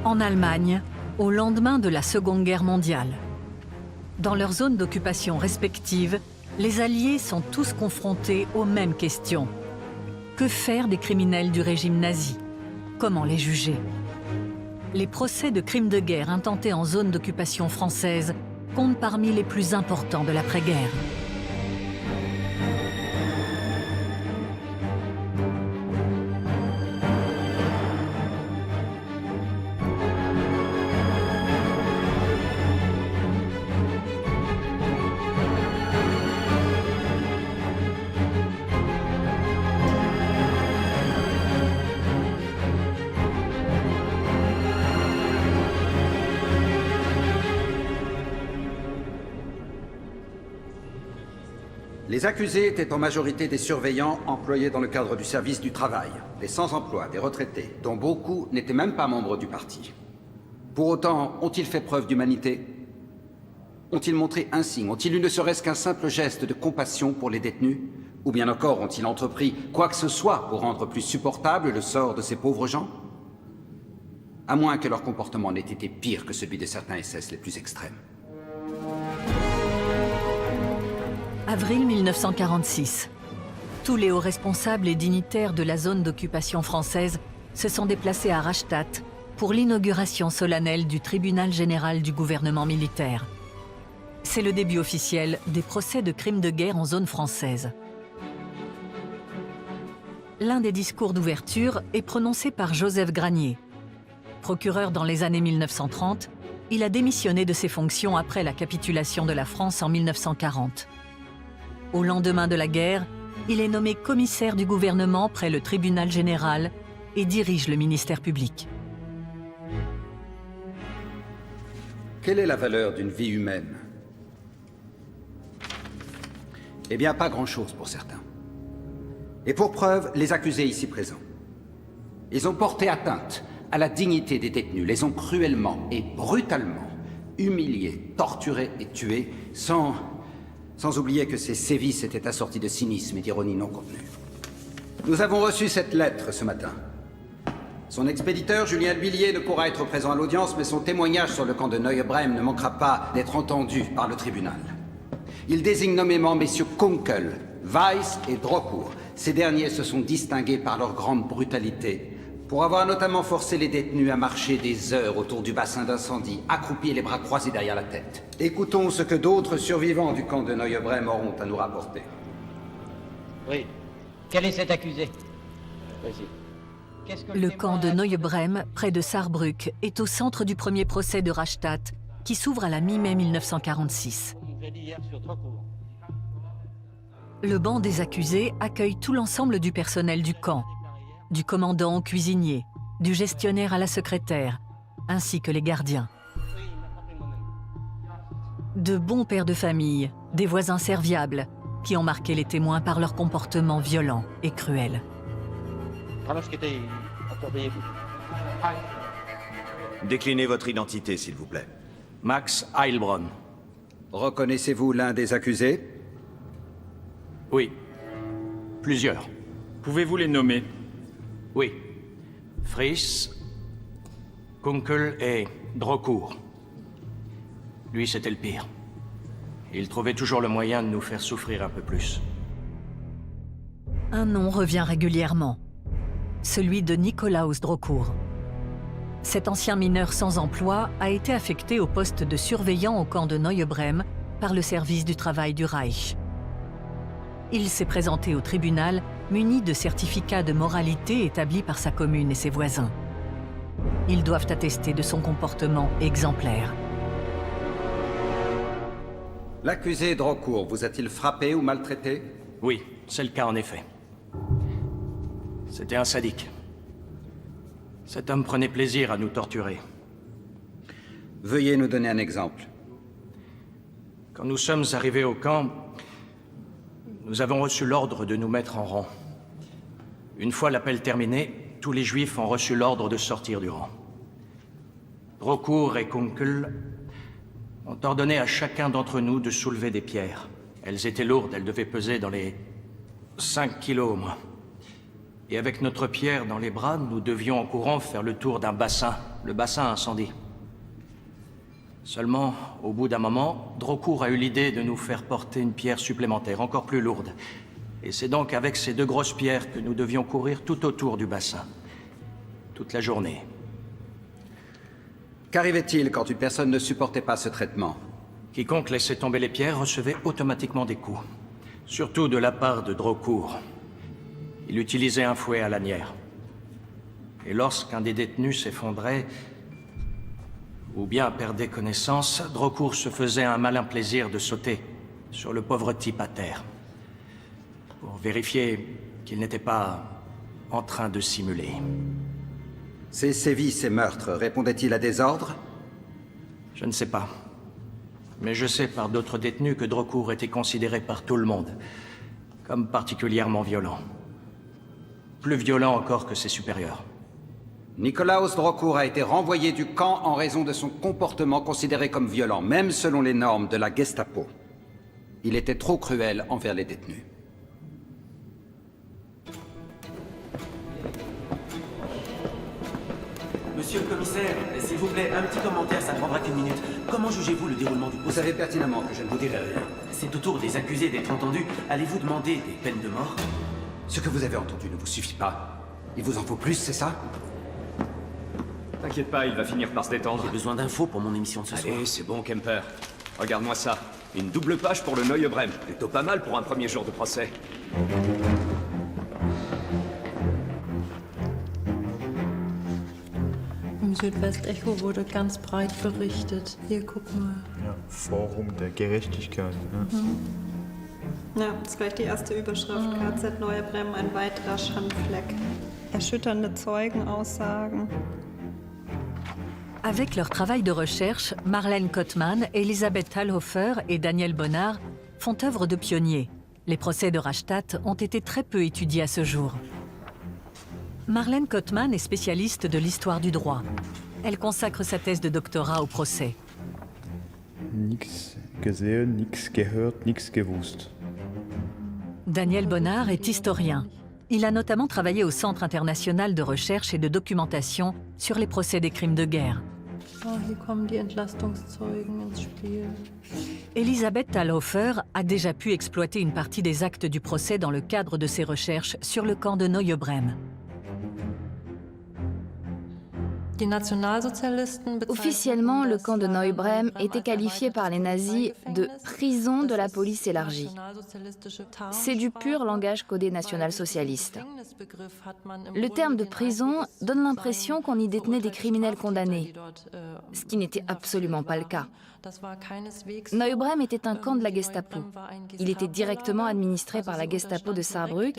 En Allemagne, au lendemain de la Seconde Guerre mondiale. Dans leurs zones d'occupation respectives, les Alliés sont tous confrontés aux mêmes questions. Que faire des criminels du régime nazi? Comment les juger? Les procès de crimes de guerre intentés en zone d'occupation française comptent parmi les plus importants de l'après-guerre. Les accusés étaient en majorité des surveillants employés dans le cadre du service du travail, des sans-emploi, des retraités, dont beaucoup n'étaient même pas membres du parti. Pour autant, ont-ils fait preuve d'humanité? Ont-ils montré un signe? Ont-ils eu ne serait-ce qu'un simple geste de compassion pour les détenus? Ou bien encore, ont-ils entrepris quoi que ce soit pour rendre plus supportable le sort de ces pauvres gens? À moins que leur comportement n'ait été pire que celui de certains SS les plus extrêmes. Avril 1946. Tous les hauts responsables et dignitaires de la zone d'occupation française se sont déplacés à Rastatt pour l'inauguration solennelle du tribunal général du gouvernement militaire. C'est le début officiel des procès de crimes de guerre en zone française. L'un des discours d'ouverture est prononcé par Joseph Granier. Procureur dans les années 1930, il a démissionné de ses fonctions après la capitulation de la France en 1940. Au lendemain de la guerre, il est nommé commissaire du gouvernement près le tribunal général et dirige le ministère public. Quelle est la valeur d'une vie humaine? Eh bien, pas grand-chose pour certains. Et pour preuve, les accusés ici présents. Ils ont porté atteinte à la dignité des détenus, les ont cruellement et brutalement humiliés, torturés et tués, sans oublier que ces sévices étaient assortis de cynisme et d'ironie non contenue. Nous avons reçu cette lettre ce matin. Son expéditeur, Julien L'Huillier, ne pourra être présent à l'audience, mais son témoignage sur le camp de Neue-Brehm ne manquera pas d'être entendu par le tribunal. Il désigne nommément messieurs Kunkel, Weiss et Drocourt. Ces derniers se sont distingués par leur grande brutalité, pour avoir notamment forcé les détenus à marcher des heures autour du bassin d'incendie, accroupis et les bras croisés derrière la tête. Écoutons ce que d'autres survivants du camp de Neue-Brehm auront à nous rapporter. Oui. Quel est cet accusé? Le camp de Neue-Brehm, près de Saarbrück, est au centre du premier procès de Rastatt, qui s'ouvre à la mi-mai 1946. Le banc des accusés accueille tout l'ensemble du personnel du camp, du commandant au cuisinier, du gestionnaire à la secrétaire, ainsi que les gardiens. De bons pères de famille, des voisins serviables, qui ont marqué les témoins par leur comportement violent et cruel. Déclinez votre identité, s'il vous plaît. Max Heilbronn. Reconnaissez-vous l'un des accusés? Oui. Plusieurs. Pouvez-vous les nommer? Oui. Friss, Kunkel et Drocourt. Lui, c'était le pire. Il trouvait toujours le moyen de nous faire souffrir un peu plus. Un nom revient régulièrement, celui de Nikolaus Drocourt. Cet ancien mineur sans emploi a été affecté au poste de surveillant au camp de Neue-Brehm par le service du travail du Reich. Il s'est présenté au tribunal muni de certificats de moralité établis par sa commune et ses voisins. Ils doivent attester de son comportement exemplaire. L'accusé Drocourt vous a-t-il frappé ou maltraité? Oui, c'est le cas en effet. C'était un sadique. Cet homme prenait plaisir à nous torturer. Veuillez nous donner un exemple. Quand nous sommes arrivés au camp, nous avons reçu l'ordre de nous mettre en rang. Une fois l'appel terminé, tous les Juifs ont reçu l'ordre de sortir du rang. Drocourt et Kunkel ont ordonné à chacun d'entre nous de soulever des pierres. Elles étaient lourdes, elles devaient peser dans les 5 kilos au moins. Et avec notre pierre dans les bras, nous devions en courant faire le tour d'un bassin, le bassin incendie. Seulement, au bout d'un moment, Drocourt a eu l'idée de nous faire porter une pierre supplémentaire, encore plus lourde. Et c'est donc avec ces 2 grosses pierres que nous devions courir tout autour du bassin. Toute la journée. Qu'arrivait-il quand une personne ne supportait pas ce traitement? Quiconque laissait tomber les pierres recevait automatiquement des coups. Surtout de la part de Drocourt. Il utilisait un fouet à lanière. Et lorsqu'un des détenus s'effondrait, ou bien perdait connaissance, Drocourt se faisait un malin plaisir de sauter sur le pauvre type à terre, pour vérifier qu'il n'était pas en train de simuler. Ces sévices et meurtres répondaient-ils à des ordres? Je ne sais pas. Mais je sais par d'autres détenus que Drocourt était considéré par tout le monde comme particulièrement violent. Plus violent encore que ses supérieurs. Nikolaus Drocourt a été renvoyé du camp en raison de son comportement considéré comme violent, même selon les normes de la Gestapo. Il était trop cruel envers les détenus. Monsieur le commissaire, s'il vous plaît, un petit commentaire, ça ne prendra qu'une minute. Comment jugez-vous le déroulement du Vous procès? savez pertinemment que je ne vous dirai rien. C'est au tour des accusés d'être entendus. Allez-vous demander des peines de mort? Ce que vous avez entendu ne vous suffit pas. Il vous en faut plus, c'est ça? T'inquiète pas, il va finir par se détendre. J'ai besoin d'infos pour mon émission de ce soir. Allez, c'est bon, Kemper. Regarde-moi ça. Une double page pour le Neue Brem. Plutôt pas mal pour un premier jour de procès. Im Südwestecho wurde ganz breit berichtet. Hier, guck mal. Ja, Forum der Gerechtigkeit. Ja. Ja, das ist gleich die erste Überschrift. KZ Neue Bremen, ein weiterer Schandfleck. Erschütternde Zeugenaussagen. Avec leur travail de recherche, Marlène Kottmann, Elisabeth Thalhofer et Daniel Bonnard font œuvre de pionniers. Les procès de Rastatt ont été très peu étudiés à ce jour. Marlène Kottmann est spécialiste de l'histoire du droit. Elle consacre sa thèse de doctorat au procès. Nix gesehen, nix gehört, nix gewusst. Daniel Bonnard est historien. Il a notamment travaillé au Centre international de recherche et de documentation sur les procès des crimes de guerre. Oh, hier kommen die Entlastungszeugen ins Spiel. Elisabeth Thalhofer a déjà pu exploiter une partie des actes du procès dans le cadre de ses recherches sur le camp de Neue Brem. Die Nationalsozialisten Officiellement, le camp de Neue Brem était qualifié par les nazis de prison de la police élargie. C'est du pur langage codé national-socialiste. Le terme de prison donne l'impression qu'on y détenait des criminels condamnés, ce qui n'était absolument pas le cas. Neue Brem était un camp de la Gestapo. Il était directement administré par la Gestapo de Saarbrück,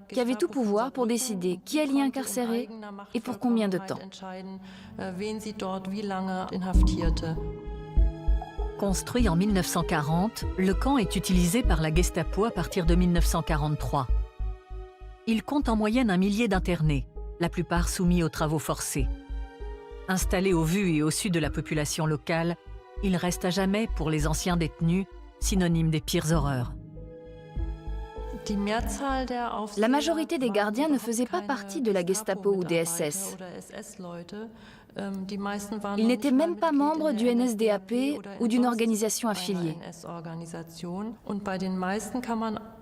qui avait tout pouvoir pour décider qui allait y incarcérer et pour combien de temps. Construit en 1940, le camp est utilisé par la Gestapo à partir de 1943. Il compte en moyenne 1 millier d'internés, la plupart soumis aux travaux forcés. Installé au vu et au su de la population locale, il reste à jamais, pour les anciens détenus, synonyme des pires horreurs. La majorité des gardiens ne faisaient pas partie de la Gestapo ou des SS. Ils n'étaient même pas membres du NSDAP ou d'une organisation affiliée.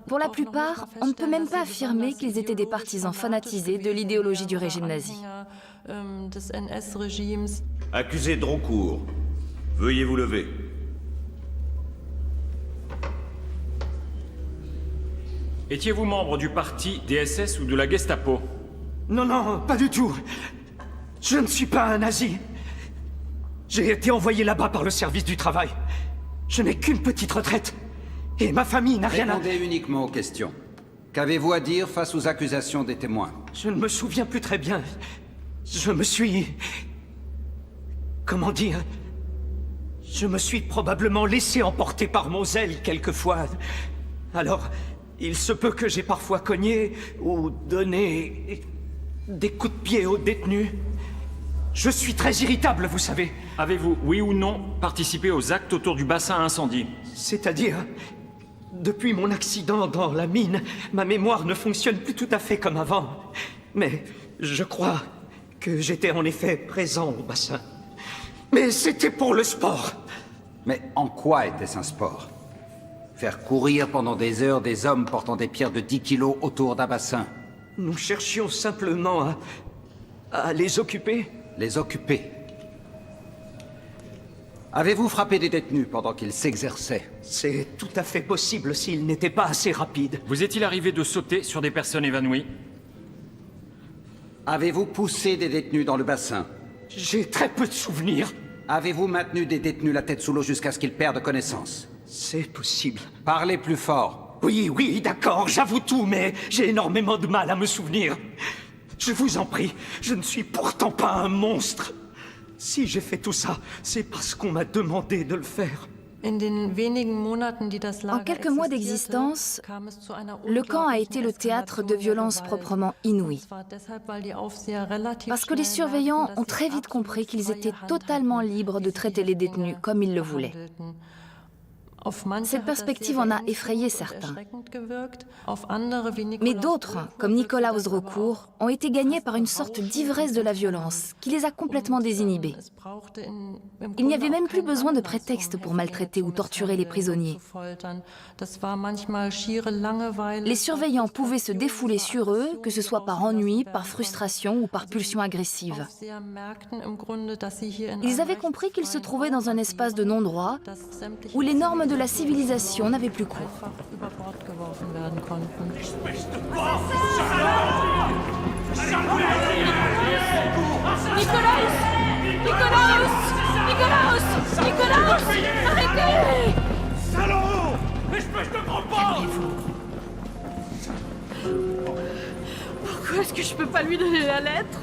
Pour la plupart, on ne peut même pas affirmer qu'ils étaient des partisans fanatisés de l'idéologie du régime nazi. Accusé Drocourt, veuillez vous lever. Étiez-vous membre du parti des SS ou de la Gestapo? Non, non, pas du tout. Je ne suis pas un nazi. J'ai été envoyé là-bas par le service du travail. Je n'ai qu'une petite retraite. Et ma famille n'a rien à... Répondez uniquement aux questions. Qu'avez-vous à dire face aux accusations des témoins? Je ne me souviens plus très bien. Je me suis... Comment dire? Je me suis probablement laissé emporter par mon zèle quelquefois. Alors, il se peut que j'ai parfois cogné ou donné des coups de pied aux détenus. Je suis très irritable, vous savez. Avez-vous, oui ou non, participé aux actes autour du bassin incendie? C'est-à-dire, depuis mon accident dans la mine, ma mémoire ne fonctionne plus tout à fait comme avant. Mais je crois que j'étais en effet présent au bassin. Mais c'était pour le sport. Mais en quoi était-ce un sport? Faire courir pendant des heures des hommes portant des pierres de 10 kilos autour d'un bassin? Nous cherchions simplement à les occuper. Les occuper? Avez-vous frappé des détenus pendant qu'ils s'exerçaient? C'est tout à fait possible s'ils n'étaient pas assez rapides. Vous est-il arrivé de sauter sur des personnes évanouies? Avez-vous poussé des détenus dans le bassin? J'ai très peu de souvenirs. Avez-vous maintenu des détenus la tête sous l'eau jusqu'à ce qu'ils perdent connaissance? C'est possible. Parlez plus fort. Oui, d'accord, j'avoue tout, mais j'ai énormément de mal à me souvenir. Je vous en prie, je ne suis pourtant pas un monstre. Si j'ai fait tout ça, c'est parce qu'on m'a demandé de le faire. En quelques mois d'existence, le camp a été le théâtre de violences proprement inouïes. Parce que les surveillants ont très vite compris qu'ils étaient totalement libres de traiter les détenus comme ils le voulaient. Cette perspective en a effrayé certains. Mais d'autres, comme Nikolaus Drocourt, ont été gagnés par une sorte d'ivresse de la violence qui les a complètement désinhibés. Il n'y avait même plus besoin de prétexte pour maltraiter ou torturer les prisonniers. Les surveillants pouvaient se défouler sur eux, que ce soit par ennui, par frustration ou par pulsion agressive. Ils avaient compris qu'ils se trouvaient dans un espace de non-droit où les normes de la civilisation n'avaient plus cours. Nikolaus! Arrêtez! Salaud! Mais je te comprends pas! Calmez-vous. Pourquoi est-ce que je peux pas lui donner la lettre?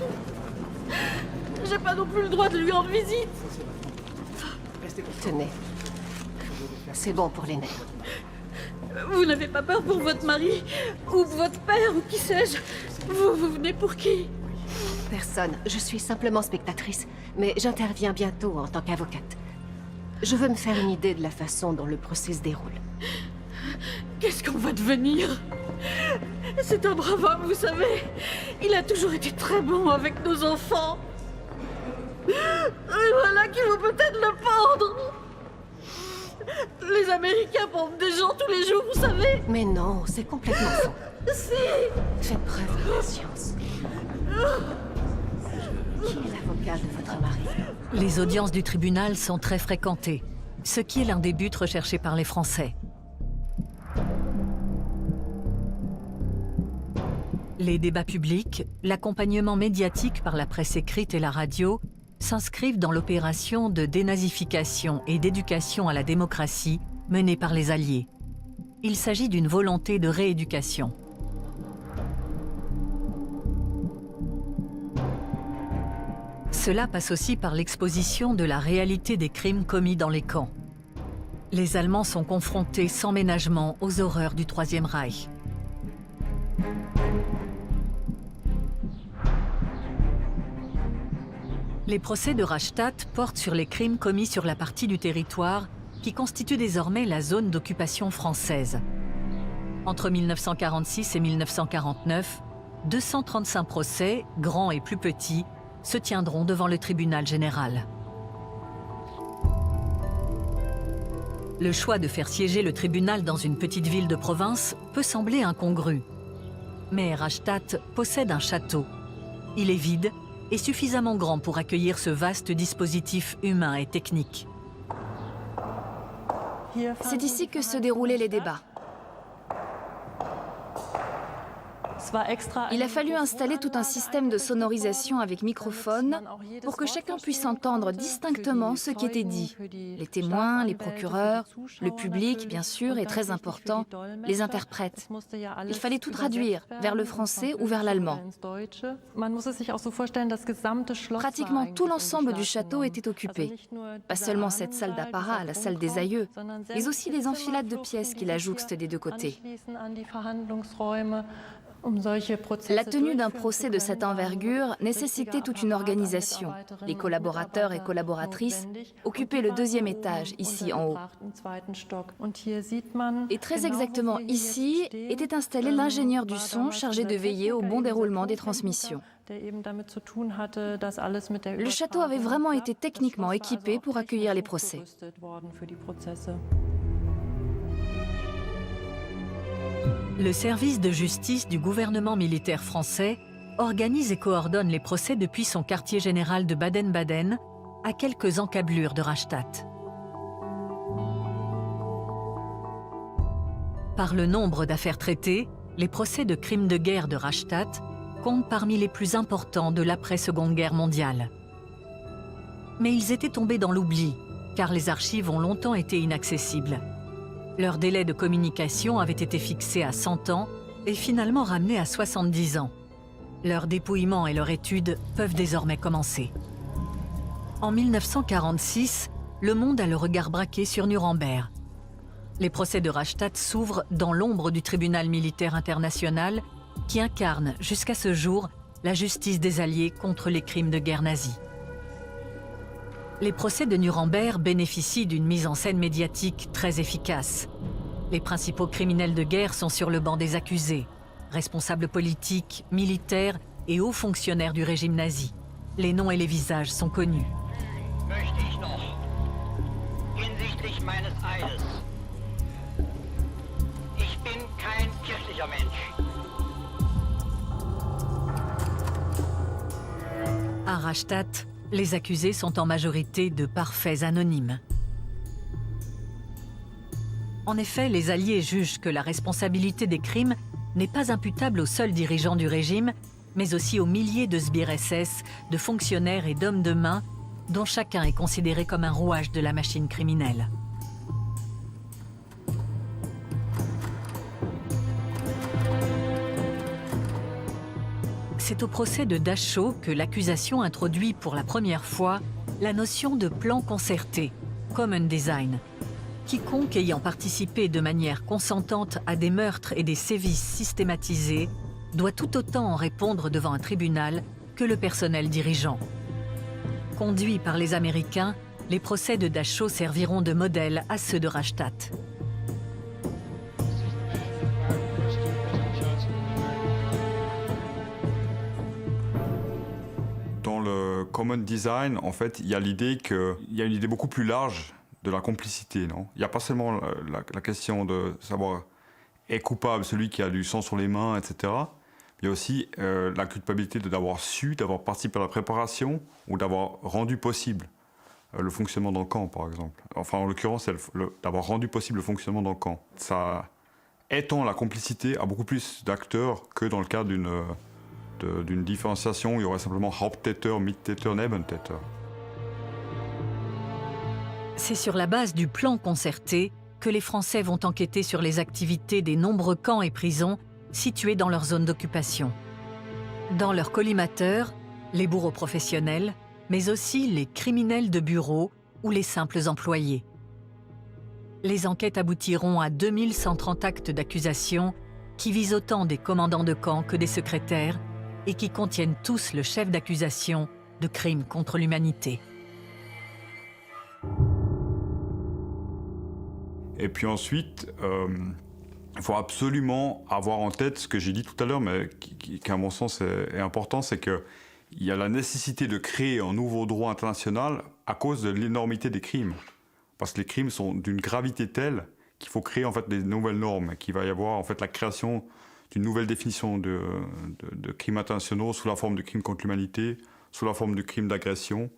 J'ai pas non plus le droit de lui rendre visite. Tenez. C'est bon pour les nerfs. Vous n'avez pas peur pour votre mari? Ou votre père? Ou qui sais-je? Vous venez pour qui? Personne. Je suis simplement spectatrice. Mais j'interviens bientôt en tant qu'avocate. Je veux me faire une idée de la façon dont le procès se déroule. Qu'est-ce qu'on va devenir? C'est un brave homme, vous savez. Il a toujours été très bon avec nos enfants. Et voilà qu'il faut peut-être le pendre. Les Américains pendent des gens tous les jours, vous savez. Mais non, c'est complètement faux. Si. Faites preuve de patience. Qui est l'avocat de votre mari? Les audiences du tribunal sont très fréquentées, ce qui est l'un des buts recherchés par les Français. Les débats publics, l'accompagnement médiatique par la presse écrite et la radio s'inscrivent dans l'opération de dénazification et d'éducation à la démocratie menée par les Alliés. Il s'agit d'une volonté de rééducation. Cela passe aussi par l'exposition de la réalité des crimes commis dans les camps. Les Allemands sont confrontés sans ménagement aux horreurs du Troisième Reich. Les procès de Rastatt portent sur les crimes commis sur la partie du territoire qui constitue désormais la zone d'occupation française. Entre 1946 et 1949, 235 procès, grands et plus petits, se tiendront devant le tribunal général. Le choix de faire siéger le tribunal dans une petite ville de province peut sembler incongru. Mais Rastatt possède un château. Il est vide et suffisamment grand pour accueillir ce vaste dispositif humain et technique. C'est ici que se déroulaient les débats. Il a fallu installer tout un système de sonorisation avec microphone pour que chacun puisse entendre distinctement ce qui était dit. Les témoins, les procureurs, le public, bien sûr, et très important, les interprètes. Il fallait tout traduire vers le français ou vers l'allemand. Pratiquement tout l'ensemble du château était occupé. Pas seulement cette salle d'apparat, la salle des aïeux, mais aussi les enfilades de pièces qui la jouxtent des deux côtés. La tenue d'un procès de cette envergure nécessitait toute une organisation. Les collaborateurs et collaboratrices occupaient le 2e étage, ici en haut. Et très exactement ici était installé l'ingénieur du son chargé de veiller au bon déroulement des transmissions. Le château avait vraiment été techniquement équipé pour accueillir les procès. Le service de justice du gouvernement militaire français organise et coordonne les procès depuis son quartier général de Baden-Baden, à quelques encablures de Rastatt. Par le nombre d'affaires traitées, les procès de crimes de guerre de Rastatt comptent parmi les plus importants de l'après-Seconde Guerre mondiale. Mais ils étaient tombés dans l'oubli, car les archives ont longtemps été inaccessibles. Leur délai de communication avait été fixé à 100 ans et finalement ramené à 70 ans. Leur dépouillement et leur étude peuvent désormais commencer. En 1946, le monde a le regard braqué sur Nuremberg. Les procès de Rastatt s'ouvrent dans l'ombre du tribunal militaire international qui incarne jusqu'à ce jour la justice des Alliés contre les crimes de guerre nazis. Les procès de Nuremberg bénéficient d'une mise en scène médiatique très efficace. Les principaux criminels de guerre sont sur le banc des accusés, responsables politiques, militaires et hauts fonctionnaires du régime nazi. Les noms et les visages sont connus. À Rastatt, les accusés sont en majorité de parfaits anonymes. En effet, les Alliés jugent que la responsabilité des crimes n'est pas imputable aux seuls dirigeants du régime, mais aussi aux milliers de sbires SS, de fonctionnaires et d'hommes de main, dont chacun est considéré comme un rouage de la machine criminelle. C'est au procès de Dachau que l'accusation introduit pour la première fois la notion de plan concerté, common design. Quiconque ayant participé de manière consentante à des meurtres et des sévices systématisés doit tout autant en répondre devant un tribunal que le personnel dirigeant. Conduits par les Américains, les procès de Dachau serviront de modèle à ceux de Rastatt. Dans le common design, en fait, il y a l'idée qu'il y a une idée beaucoup plus large de la complicité, non ? Il n'y a pas seulement la question de savoir est coupable celui qui a du sang sur les mains, etc. Il y a aussi la culpabilité d'avoir su, d'avoir participé à la préparation ou d'avoir rendu possible le fonctionnement d'un camp, par exemple. Enfin, en l'occurrence, c'est d'avoir rendu possible le fonctionnement d'un camp. Ça étend la complicité à beaucoup plus d'acteurs que dans le cadre d'une différenciation où il y aurait simplement Haupttäter, Mittäter, Nebentäter. C'est sur la base du plan concerté que les Français vont enquêter sur les activités des nombreux camps et prisons situés dans leur zone d'occupation. Dans leur collimateur, les bourreaux professionnels, mais aussi les criminels de bureau ou les simples employés. Les enquêtes aboutiront à 2130 actes d'accusation qui visent autant des commandants de camp que des secrétaires et qui contiennent tous le chef d'accusation de crimes contre l'humanité. Et puis ensuite, il faut absolument avoir en tête ce que j'ai dit tout à l'heure, mais qui à mon sens est important, c'est qu'il y a la nécessité de créer un nouveau droit international à cause de l'énormité des crimes. Parce que les crimes sont d'une gravité telle qu'il faut créer en fait des nouvelles normes, qu'il va y avoir en fait la création d'une nouvelle définition de crimes internationaux sous la forme de crimes contre l'humanité, sous la forme de crimes d'agression,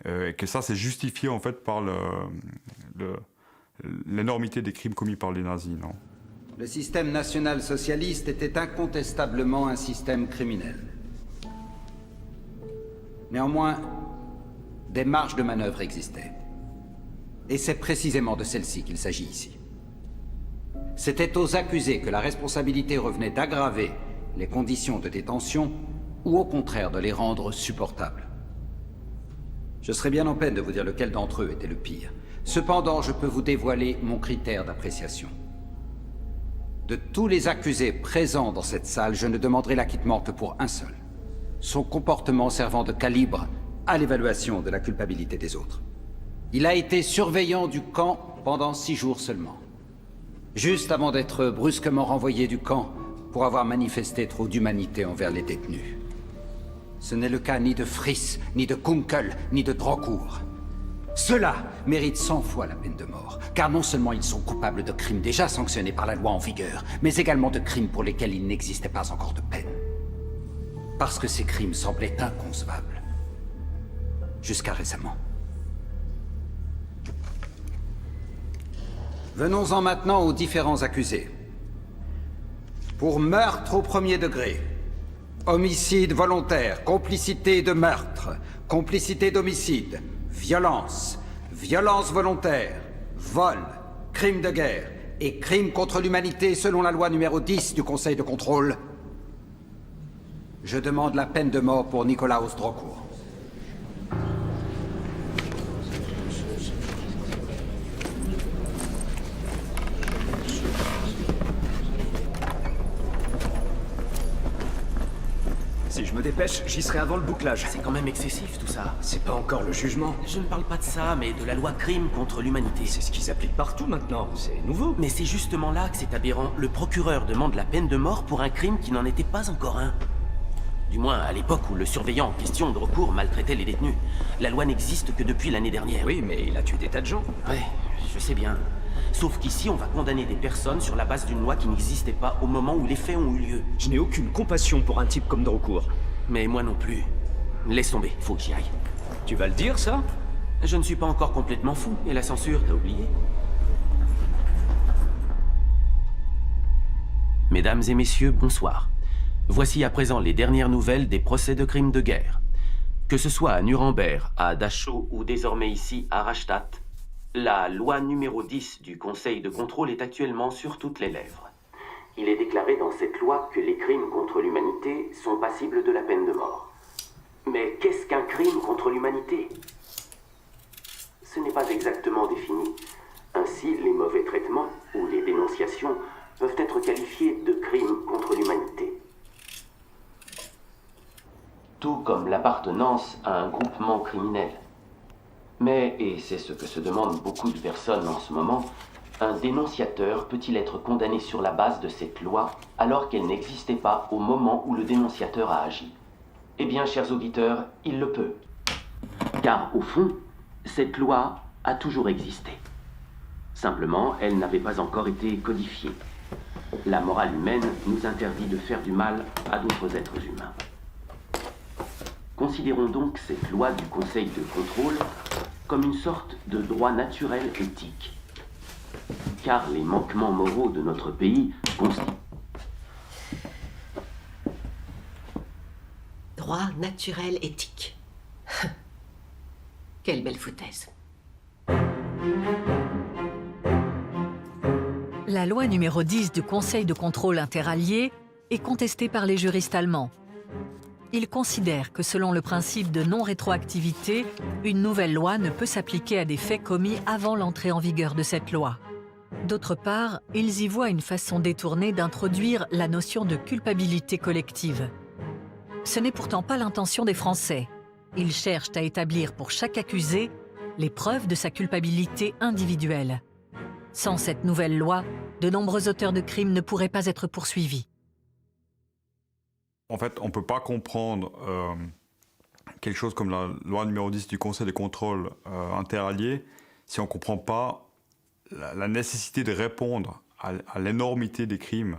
et que ça c'est justifié en fait par l'énormité des crimes commis par les nazis, non ? Le système national-socialiste était incontestablement un système criminel. Néanmoins, des marges de manœuvre existaient. Et c'est précisément de celles-ci qu'il s'agit ici. C'était aux accusés que la responsabilité revenait d'aggraver les conditions de détention ou au contraire de les rendre supportables. Je serais bien en peine de vous dire lequel d'entre eux était le pire. Cependant, je peux vous dévoiler mon critère d'appréciation. De tous les accusés présents dans cette salle, je ne demanderai l'acquittement que pour un seul. Son comportement servant de calibre à l'évaluation de la culpabilité des autres. Il a été surveillant du camp pendant 6 jours seulement. Juste avant d'être brusquement renvoyé du camp pour avoir manifesté trop d'humanité envers les détenus. Ce n'est le cas ni de Friss, ni de Kunkel, ni de Drocourt. Ceux-là méritent 100 fois la peine de mort, car non seulement ils sont coupables de crimes déjà sanctionnés par la loi en vigueur, mais également de crimes pour lesquels il n'existait pas encore de peine. Parce que ces crimes semblaient inconcevables. Jusqu'à récemment. Venons-en maintenant aux différents accusés. Pour meurtre au 1er degré, homicide volontaire, complicité de meurtre, complicité d'homicide, violence, violence volontaire, vol, crime de guerre et crime contre l'humanité selon la loi numéro 10 du Conseil de contrôle, je demande la peine de mort pour Nikolaus Drocourt. Si je me dépêche, j'y serai avant le bouclage. C'est quand même excessif tout ça. C'est pas encore le jugement. Je ne parle pas de ça, mais de la loi crime contre l'humanité. C'est ce qui s'applique partout maintenant, c'est nouveau. Mais c'est justement là que c'est aberrant. Le procureur demande la peine de mort pour un crime qui n'en était pas encore un. Du moins à l'époque où le surveillant en question de recours maltraitait les détenus. La loi n'existe que depuis l'année dernière. Oui, mais il a tué des tas de gens. Ouais, je sais bien. Sauf qu'ici, on va condamner des personnes sur la base d'une loi qui n'existait pas au moment où les faits ont eu lieu. Je n'ai aucune compassion pour un type comme Drocourt. Mais moi non plus. Laisse tomber, faut que j'y aille. Tu vas le dire, ça? Je ne suis pas encore complètement fou, et la censure, t'as oublié. Mesdames et messieurs, bonsoir. Voici à présent les dernières nouvelles des procès de crimes de guerre. Que ce soit à Nuremberg, à Dachau ou désormais ici à Rastatt, la loi numéro 10 du Conseil de contrôle est actuellement sur toutes les lèvres. Il est déclaré dans cette loi que les crimes contre l'humanité sont passibles de la peine de mort. Mais qu'est-ce qu'un crime contre l'humanité? Ce n'est pas exactement défini. Ainsi, les mauvais traitements ou les dénonciations peuvent être qualifiés de crimes contre l'humanité. Tout comme l'appartenance à un groupement criminel. Mais, et c'est ce que se demandent beaucoup de personnes en ce moment, un dénonciateur peut-il être condamné sur la base de cette loi alors qu'elle n'existait pas au moment où le dénonciateur a agi? Eh bien, chers auditeurs, il le peut. Car, au fond, cette loi a toujours existé. Simplement, elle n'avait pas encore été codifiée. La morale humaine nous interdit de faire du mal à d'autres êtres humains. Considérons donc cette loi du Conseil de contrôle comme une sorte de droit naturel éthique. Car les manquements moraux de notre pays constituent... Droit naturel éthique. Quelle belle foutaise. La loi numéro 10 du Conseil de contrôle interallié est contestée par les juristes allemands. Ils considèrent que selon le principe de non-rétroactivité, une nouvelle loi ne peut s'appliquer à des faits commis avant l'entrée en vigueur de cette loi. D'autre part, ils y voient une façon détournée d'introduire la notion de culpabilité collective. Ce n'est pourtant pas l'intention des Français. Ils cherchent à établir pour chaque accusé les preuves de sa culpabilité individuelle. Sans cette nouvelle loi, de nombreux auteurs de crimes ne pourraient pas être poursuivis. En fait, on ne peut pas comprendre quelque chose comme la loi numéro 10 du Conseil de contrôle interallié si on ne comprend pas la nécessité de répondre à l'énormité des crimes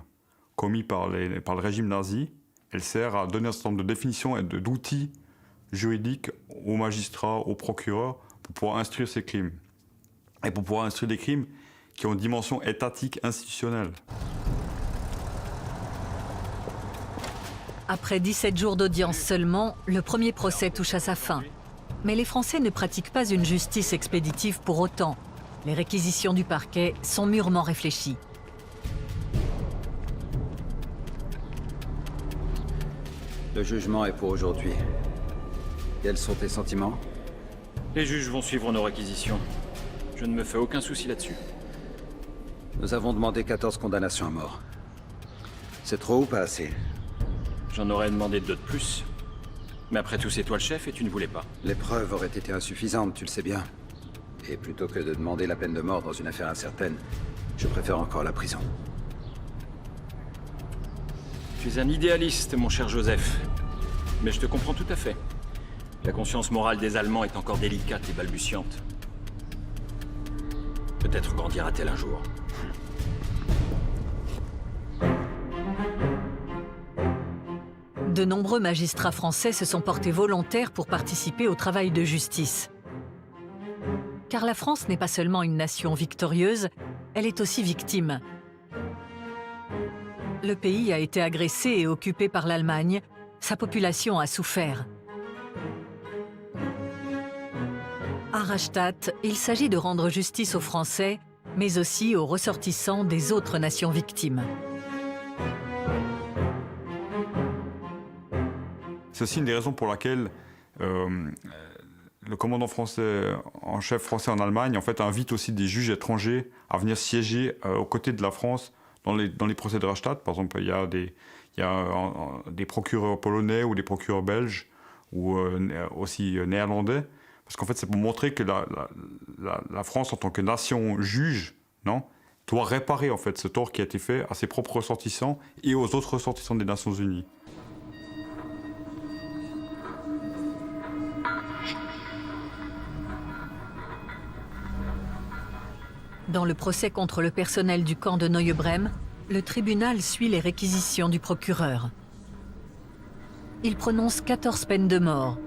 commis par le régime nazi. Elle sert à donner un certain nombre de définitions et d'outils juridiques aux magistrats, aux procureurs, pour pouvoir instruire ces crimes. Et pour pouvoir instruire des crimes qui ont une dimension étatique institutionnelle. Après 17 jours d'audience seulement, le premier procès touche à sa fin. Mais les Français ne pratiquent pas une justice expéditive pour autant. Les réquisitions du parquet sont mûrement réfléchies. Le jugement est pour aujourd'hui. Quels sont tes sentiments? Les juges vont suivre nos réquisitions. Je ne me fais aucun souci là-dessus. Nous avons demandé 14 condamnations à mort. C'est trop ou pas assez? J'en aurais demandé 2 de plus. Mais après tout, c'est toi le chef et tu ne voulais pas. Les preuves auraient été insuffisantes, tu le sais bien. Et plutôt que de demander la peine de mort dans une affaire incertaine, je préfère encore la prison. Tu es un idéaliste, mon cher Joseph. Mais je te comprends tout à fait. La conscience morale des Allemands est encore délicate et balbutiante. Peut-être grandira-t-elle un jour. De nombreux magistrats français se sont portés volontaires pour participer au travail de justice. Car la France n'est pas seulement une nation victorieuse, elle est aussi victime. Le pays a été agressé et occupé par l'Allemagne, sa population a souffert. À Rastatt, il s'agit de rendre justice aux Français, mais aussi aux ressortissants des autres nations victimes. C'est aussi une des raisons pour laquelle le commandant français en chef français en Allemagne en fait, invite aussi des juges étrangers à venir siéger aux côtés de la France dans les procès de Rastatt. Par exemple, il y a des procureurs polonais ou des procureurs belges ou aussi néerlandais. Parce qu'en fait, c'est pour montrer que la France, en tant que nation juge, doit réparer en fait, ce tort qui a été fait à ses propres ressortissants et aux autres ressortissants des Nations Unies. Dans le procès contre le personnel du camp de Neubrem, le tribunal suit les réquisitions du procureur. Il prononce 14 peines de mort,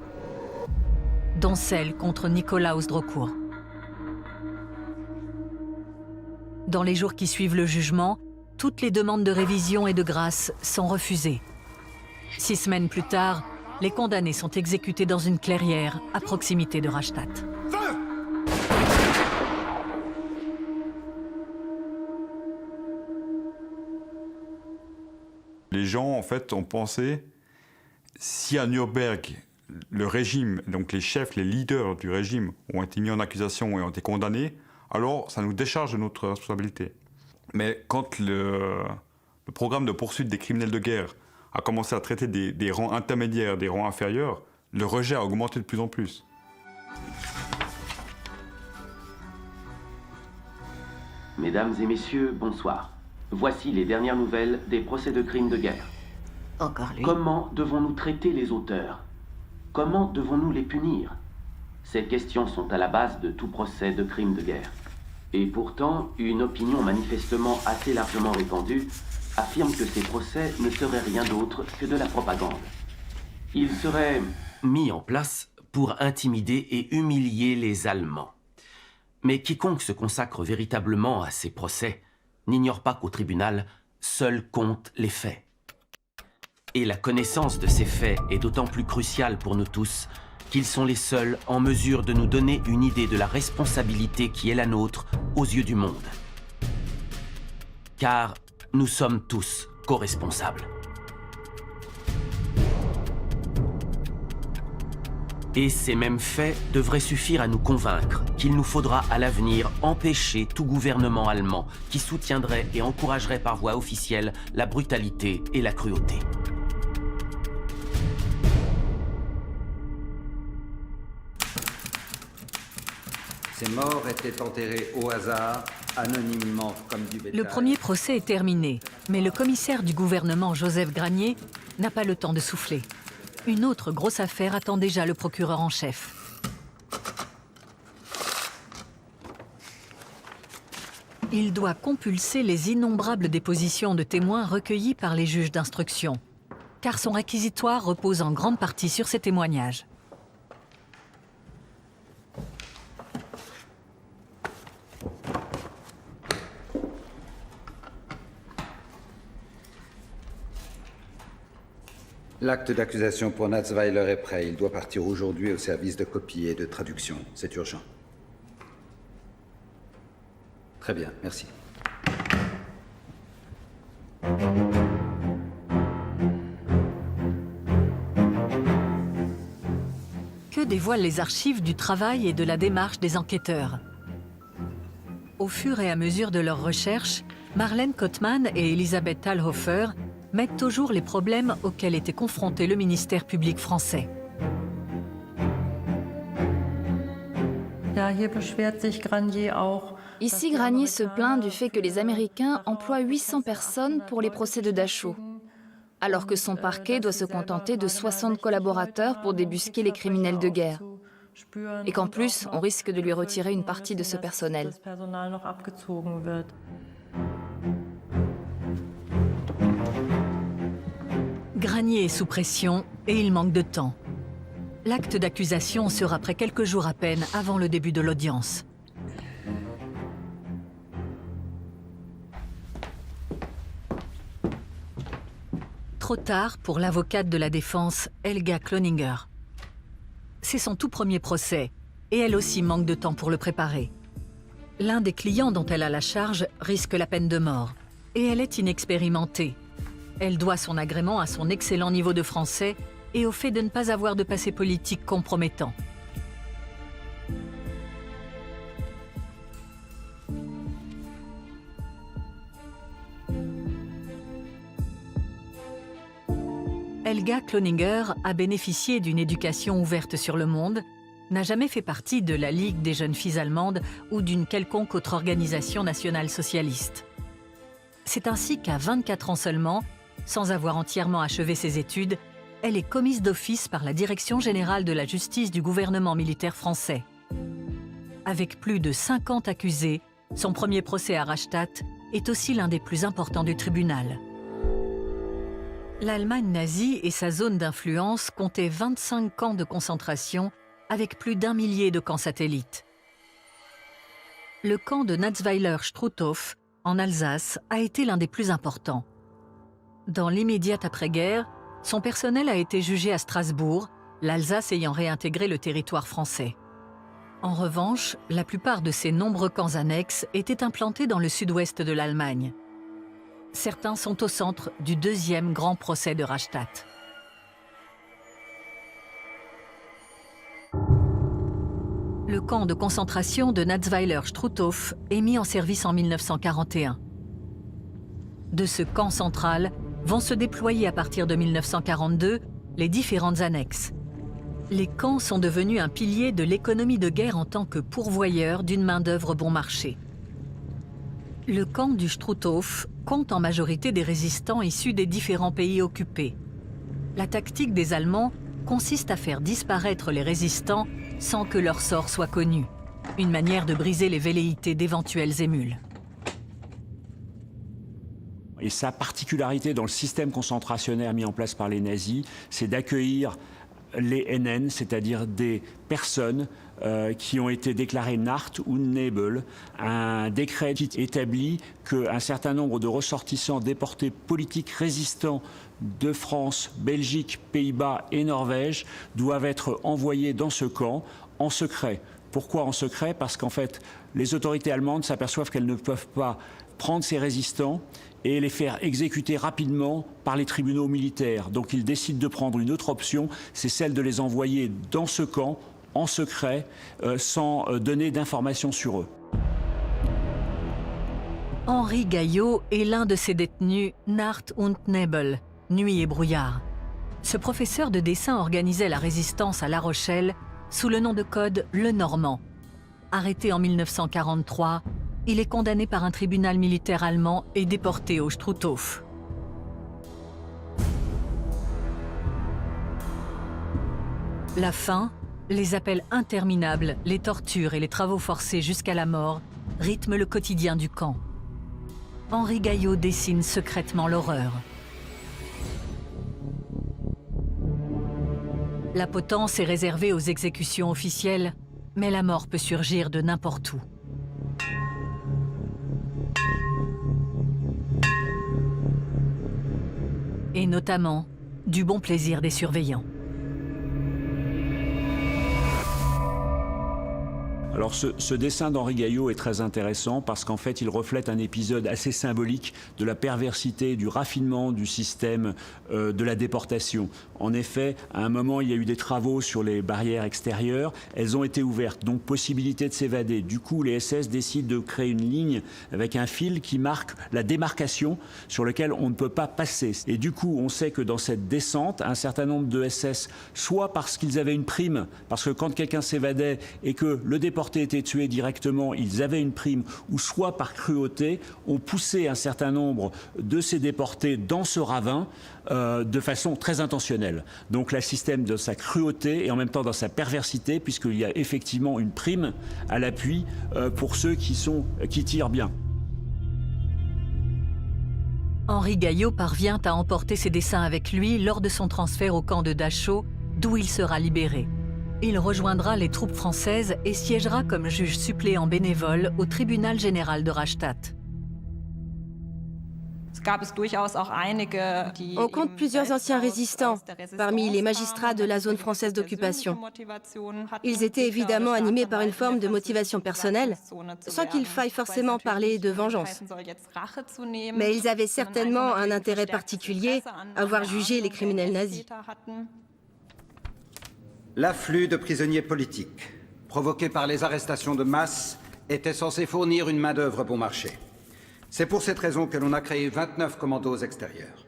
dont celle contre Nikolaus Drocourt. Dans les jours qui suivent le jugement, toutes les demandes de révision et de grâce sont refusées. 6 semaines plus tard, les condamnés sont exécutés dans une clairière à proximité de Rastatt. Les gens, en fait, ont pensé, si à Nuremberg, le régime, donc les chefs, les leaders du régime ont été mis en accusation et ont été condamnés, alors ça nous décharge de notre responsabilité. Mais quand le programme de poursuite des criminels de guerre a commencé à traiter des rangs intermédiaires, des rangs inférieurs, le rejet a augmenté de plus en plus. Mesdames et messieurs, bonsoir. Voici les dernières nouvelles des procès de crimes de guerre. Encore lui. Comment devons-nous traiter les auteurs? Comment devons-nous les punir? Ces questions sont à la base de tout procès de crimes de guerre. Et pourtant, une opinion manifestement assez largement répandue affirme que ces procès ne seraient rien d'autre que de la propagande. Ils seraient mis en place pour intimider et humilier les Allemands. Mais quiconque se consacre véritablement à ces procès n'ignore pas qu'au tribunal, seuls comptent les faits. Et la connaissance de ces faits est d'autant plus cruciale pour nous tous qu'ils sont les seuls en mesure de nous donner une idée de la responsabilité qui est la nôtre aux yeux du monde. Car nous sommes tous co-responsables. Et ces mêmes faits devraient suffire à nous convaincre qu'il nous faudra à l'avenir empêcher tout gouvernement allemand qui soutiendrait et encouragerait par voie officielle la brutalité et la cruauté. Ces morts étaient enterrés au hasard, anonymement comme du bétail. Le premier procès est terminé, mais le commissaire du gouvernement, Joseph Granier, n'a pas le temps de souffler. Une autre grosse affaire attend déjà le procureur en chef. Il doit compulser les innombrables dépositions de témoins recueillies par les juges d'instruction, car son réquisitoire repose en grande partie sur ces témoignages. L'acte d'accusation pour Natzweiler est prêt. Il doit partir aujourd'hui au service de copie et de traduction. C'est urgent. Très bien, merci. Que dévoilent les archives du travail et de la démarche des enquêteurs? Au fur et à mesure de leurs recherches, Marlène Kottmann et Elisabeth Thalhofer mettent au jour les problèmes auxquels était confronté le ministère public français. Ici, Granier se plaint du fait que les Américains emploient 800 personnes pour les procès de Dachau, alors que son parquet doit se contenter de 60 collaborateurs pour débusquer les criminels de guerre. Et qu'en plus, on risque de lui retirer une partie de ce personnel. Granier est sous pression et il manque de temps. L'acte d'accusation sera après quelques jours à peine avant le début de l'audience. Trop tard pour l'avocate de la défense, Helga Cloninger. C'est son tout premier procès et elle aussi manque de temps pour le préparer. L'un des clients dont elle a la charge risque la peine de mort et elle est inexpérimentée. Elle doit son agrément à son excellent niveau de français et au fait de ne pas avoir de passé politique compromettant. Helga Cloninger a bénéficié d'une éducation ouverte sur le monde, n'a jamais fait partie de la Ligue des jeunes filles allemandes ou d'une quelconque autre organisation nationale socialiste. C'est ainsi qu'à 24 ans seulement, sans avoir entièrement achevé ses études, elle est commise d'office par la Direction générale de la justice du gouvernement militaire français. Avec plus de 50 accusés, son premier procès à Rastatt est aussi l'un des plus importants du tribunal. L'Allemagne nazie et sa zone d'influence comptaient 25 camps de concentration avec plus d'1 millier de camps satellites. Le camp de Natzweiler-Struthof, en Alsace, a été l'un des plus importants. Dans l'immédiate après-guerre, son personnel a été jugé à Strasbourg, l'Alsace ayant réintégré le territoire français. En revanche, la plupart de ces nombreux camps annexes étaient implantés dans le sud-ouest de l'Allemagne. Certains sont au centre du deuxième grand procès de Rastatt. Le camp de concentration de Natzweiler-Struthof est mis en service en 1941. De ce camp central vont se déployer à partir de 1942 les différentes annexes. Les camps sont devenus un pilier de l'économie de guerre en tant que pourvoyeur d'une main-d'œuvre bon marché. Le camp du Struthof compte en majorité des résistants issus des différents pays occupés. La tactique des Allemands consiste à faire disparaître les résistants sans que leur sort soit connu, une manière de briser les velléités d'éventuels émules. Et sa particularité dans le système concentrationnaire mis en place par les nazis, c'est d'accueillir les NN, c'est-à-dire des personnes qui ont été déclarées Nacht ou Nebel, un décret qui établit qu'un certain nombre de ressortissants déportés politiques résistants de France, Belgique, Pays-Bas et Norvège doivent être envoyés dans ce camp en secret. Pourquoi en secret? Parce qu'en fait, les autorités allemandes s'aperçoivent qu'elles ne peuvent pas prendre ces résistants et les faire exécuter rapidement par les tribunaux militaires. Donc ils décident de prendre une autre option, c'est celle de les envoyer dans ce camp, en secret, sans donner d'informations sur eux. Henri Gaillot est l'un de ces détenus Nacht und Nebel, nuit et brouillard. Ce professeur de dessin organisait la résistance à La Rochelle sous le nom de code Le Normand. Arrêté en 1943, il est condamné par un tribunal militaire allemand et déporté au Struthof. La faim, les appels interminables, les tortures et les travaux forcés jusqu'à la mort rythment le quotidien du camp. Henri Gaillot dessine secrètement l'horreur. La potence est réservée aux exécutions officielles, mais la mort peut surgir de n'importe où. Et notamment du bon plaisir des surveillants. Alors ce dessin d'Henri Gaillot est très intéressant parce qu'en fait il reflète un épisode assez symbolique de la perversité, du raffinement du système de la déportation. En effet, à un moment il y a eu des travaux sur les barrières extérieures, elles ont été ouvertes, donc possibilité de s'évader. Du coup les SS décident de créer une ligne avec un fil qui marque la démarcation sur lequel on ne peut pas passer. Et du coup on sait que dans cette descente, un certain nombre de SS, soit parce qu'ils avaient une prime, parce que quand quelqu'un s'évadait et que le déporté était tué directement, ils avaient une prime, ou soit par cruauté, ont poussé un certain nombre de ces déportés dans ce ravin de façon très intentionnelle. Donc le système de sa cruauté et en même temps dans sa perversité, puisqu'il y a effectivement une prime à l'appui pour ceux qui tirent bien. Henri Gaillot parvient à emporter ses dessins avec lui lors de son transfert au camp de Dachau, d'où il sera libéré. Il rejoindra les troupes françaises et siégera comme juge suppléant bénévole au tribunal général de Rastatt. On compte plusieurs anciens résistants parmi les magistrats de la zone française d'occupation. Ils étaient évidemment animés par une forme de motivation personnelle, sans qu'il faille forcément parler de vengeance. Mais ils avaient certainement un intérêt particulier à voir juger les criminels nazis. L'afflux de prisonniers politiques, provoqué par les arrestations de masse, était censé fournir une main-d'œuvre bon marché. C'est pour cette raison que l'on a créé 29 commandos extérieurs.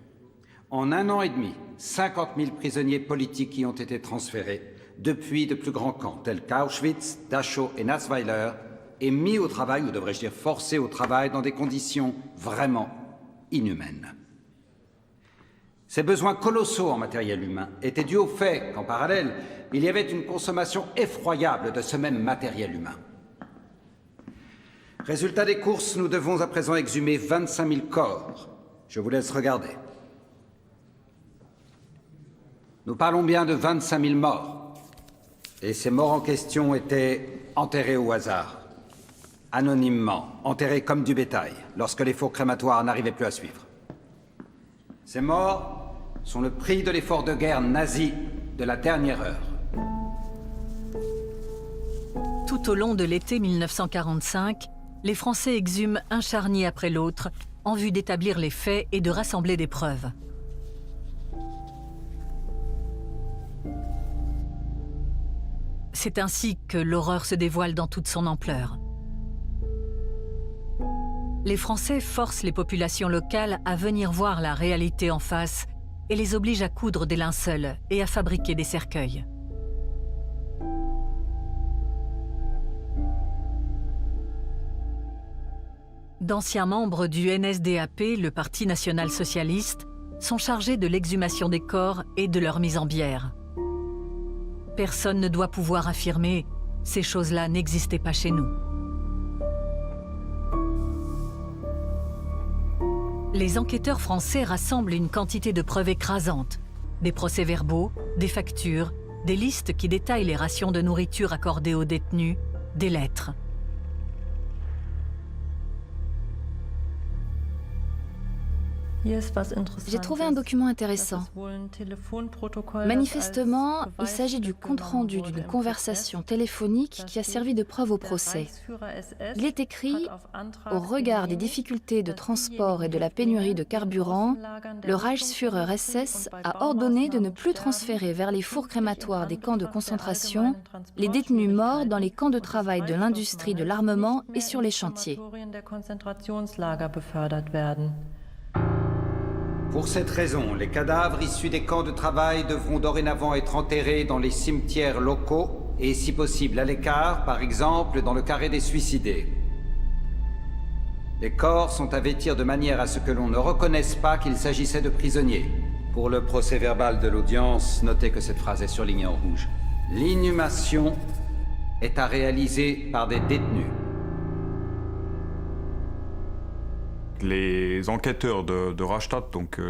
En 1 an et demi, 50 000 prisonniers politiques y ont été transférés depuis de plus grands camps, tels qu'Auschwitz, Dachau et Nassweiler, et mis au travail, ou devrais-je dire forcés au travail, dans des conditions vraiment inhumaines. Ces besoins colossaux en matériel humain étaient dus au fait qu'en parallèle, il y avait une consommation effroyable de ce même matériel humain. Résultat des courses, nous devons à présent exhumer 25 000 corps. Je vous laisse regarder. Nous parlons bien de 25 000 morts. Et ces morts en question étaient enterrés au hasard, anonymement, enterrés comme du bétail, lorsque les fours crématoires n'arrivaient plus à suivre. Ces morts sont le prix de l'effort de guerre nazi de la dernière heure. Tout au long de l'été 1945, les Français exhument un charnier après l'autre en vue d'établir les faits et de rassembler des preuves. C'est ainsi que l'horreur se dévoile dans toute son ampleur. Les Français forcent les populations locales à venir voir la réalité en face et les obligent à coudre des linceuls et à fabriquer des cercueils. D'anciens membres du NSDAP, le Parti national-socialiste, sont chargés de l'exhumation des corps et de leur mise en bière. Personne ne doit pouvoir affirmer « ces choses-là n'existaient pas chez nous ». Les enquêteurs français rassemblent une quantité de preuves écrasantes, des procès-verbaux, des factures, des listes qui détaillent les rations de nourriture accordées aux détenus, des lettres. J'ai trouvé un document intéressant. Manifestement, il s'agit du compte-rendu d'une conversation téléphonique qui a servi de preuve au procès. Il est écrit « Au regard des difficultés de transport et de la pénurie de carburant, le Reichsführer SS a ordonné de ne plus transférer vers les fours crématoires des camps de concentration les détenus morts dans les camps de travail de l'industrie de l'armement et sur les chantiers. » Pour cette raison, les cadavres issus des camps de travail devront dorénavant être enterrés dans les cimetières locaux et, si possible, à l'écart, par exemple, dans le carré des suicidés. Les corps sont à vêtir de manière à ce que l'on ne reconnaisse pas qu'il s'agissait de prisonniers. Pour le procès-verbal de l'audience, notez que cette phrase est surlignée en rouge. L'inhumation est à réaliser par des détenus. Les enquêteurs de Rastatt, donc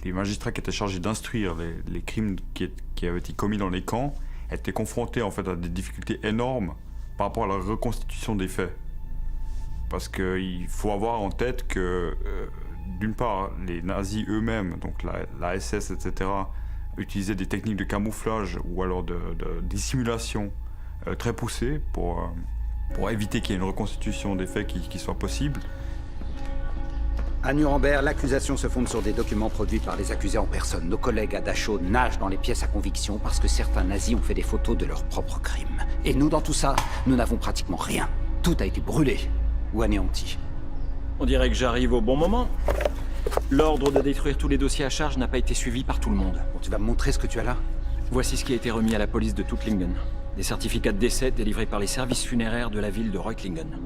les magistrats qui étaient chargés d'instruire les crimes qui avaient été commis dans les camps, étaient confrontés en fait à des difficultés énormes par rapport à la reconstitution des faits. Parce qu'il faut avoir en tête que, d'une part, les nazis eux-mêmes, donc la SS, etc., utilisaient des techniques de camouflage ou alors de dissimulation très poussées pour pour éviter qu'il y ait une reconstitution des faits qui soit possible. À Nuremberg, l'accusation se fonde sur des documents produits par les accusés en personne. Nos collègues à Dachau nagent dans les pièces à conviction parce que certains nazis ont fait des photos de leurs propres crimes. Et nous, dans tout ça, nous n'avons pratiquement rien. Tout a été brûlé ou anéanti. On dirait que j'arrive au bon moment. L'ordre de détruire tous les dossiers à charge n'a pas été suivi par tout le monde. Bon, tu vas me montrer ce que tu as là? Voici ce qui a été remis à la police de Tuttlingen. Des certificats de décès délivrés par les services funéraires de la ville de Reutlingen.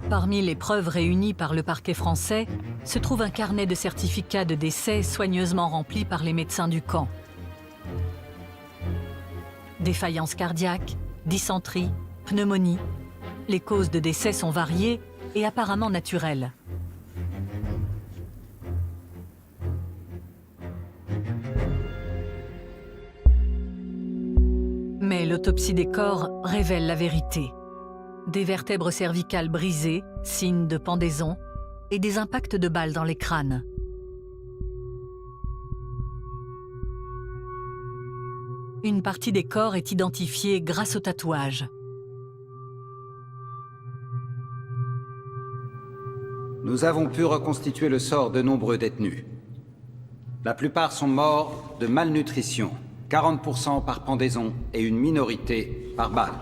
Parmi les preuves réunies par le parquet français, se trouve un carnet de certificats de décès soigneusement rempli par les médecins du camp. Défaillance cardiaque, dysenterie, pneumonie. Les causes de décès sont variées et apparemment naturelles. Mais l'autopsie des corps révèle la vérité. Des vertèbres cervicales brisées, signe de pendaison, et des impacts de balles dans les crânes. Une partie des corps est identifiée grâce au tatouage. Nous avons pu reconstituer le sort de nombreux détenus. La plupart sont morts de malnutrition, 40% par pendaison et une minorité par balle.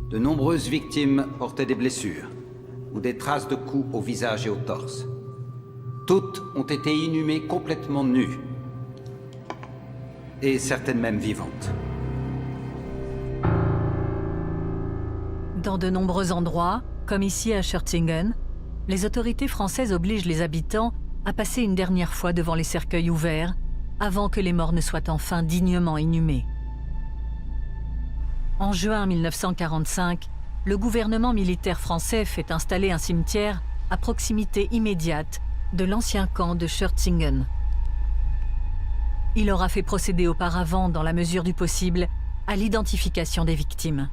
De nombreuses victimes portaient des blessures ou des traces de coups au visage et au torse. Toutes ont été inhumées complètement nues et certaines même vivantes. Dans de nombreux endroits, comme ici à Schörzingen, les autorités françaises obligent les habitants à passer une dernière fois devant les cercueils ouverts avant que les morts ne soient enfin dignement inhumés. En juin 1945, le gouvernement militaire français fait installer un cimetière à proximité immédiate de l'ancien camp de Schörzingen. Il aura fait procéder auparavant, dans la mesure du possible, à l'identification des victimes.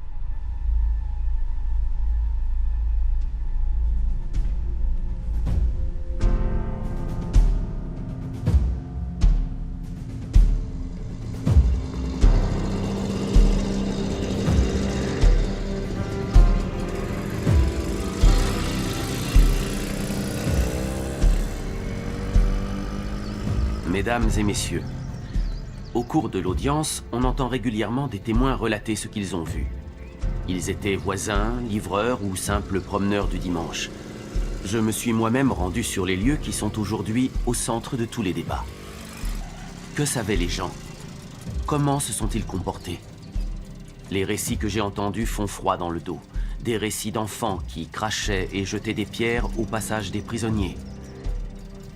Mesdames et messieurs, au cours de l'audience, on entend régulièrement des témoins relater ce qu'ils ont vu. Ils étaient voisins, livreurs ou simples promeneurs du dimanche. Je me suis moi-même rendu sur les lieux qui sont aujourd'hui au centre de tous les débats. Que savaient les gens? Comment se sont-ils comportés? Les récits que j'ai entendus font froid dans le dos. Des récits d'enfants qui crachaient et jetaient des pierres au passage des prisonniers.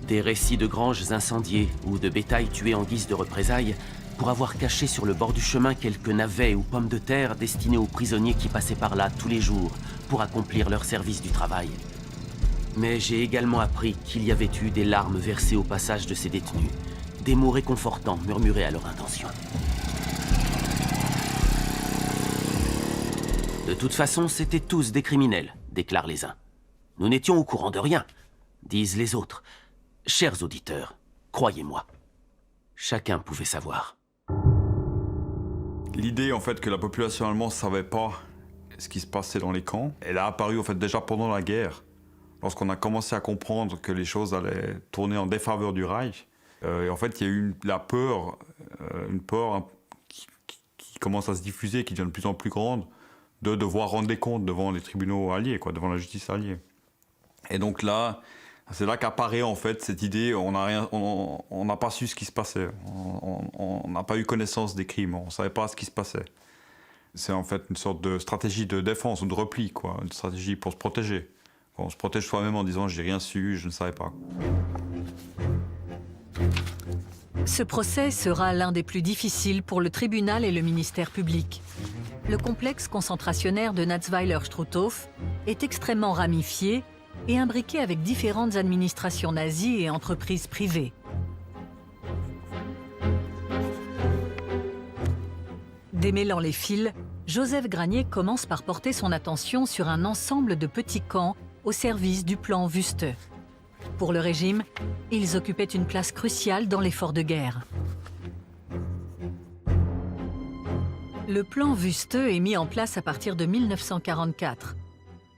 Des récits de granges incendiées ou de bétail tué en guise de représailles pour avoir caché sur le bord du chemin quelques navets ou pommes de terre destinés aux prisonniers qui passaient par là tous les jours pour accomplir leur service du travail. Mais j'ai également appris qu'il y avait eu des larmes versées au passage de ces détenus, des mots réconfortants murmurés à leur intention. De toute façon, c'étaient tous des criminels, déclarent les uns. Nous n'étions au courant de rien, disent les autres. Chers auditeurs, croyez-moi, chacun pouvait savoir. L'idée, en fait, que la population allemande ne savait pas ce qui se passait dans les camps, elle a apparu, en fait, déjà pendant la guerre, lorsqu'on a commencé à comprendre que les choses allaient tourner en défaveur du Reich. Et en fait, il y a eu la peur, une peur qui commence à se diffuser, qui devient de plus en plus grande, de devoir rendre des comptes devant les tribunaux alliés, quoi, devant la justice alliée. Et donc là, c'est là qu'apparaît en fait cette idée, on n'a pas su ce qui se passait, on n'a pas eu connaissance des crimes, on ne savait pas ce qui se passait. C'est en fait une sorte de stratégie de défense ou de repli, quoi, une stratégie pour se protéger. On se protège soi-même en disant « j'ai rien su, je ne savais pas ». Ce procès sera l'un des plus difficiles pour le tribunal et le ministère public. Le complexe concentrationnaire de Natzweiler-Struthof est extrêmement ramifié et imbriqué avec différentes administrations nazies et entreprises privées. Démêlant les fils, Joseph Granier commence par porter son attention sur un ensemble de petits camps au service du plan Wüste. Pour le régime, ils occupaient une place cruciale dans l'effort de guerre. Le plan Wüste est mis en place à partir de 1944.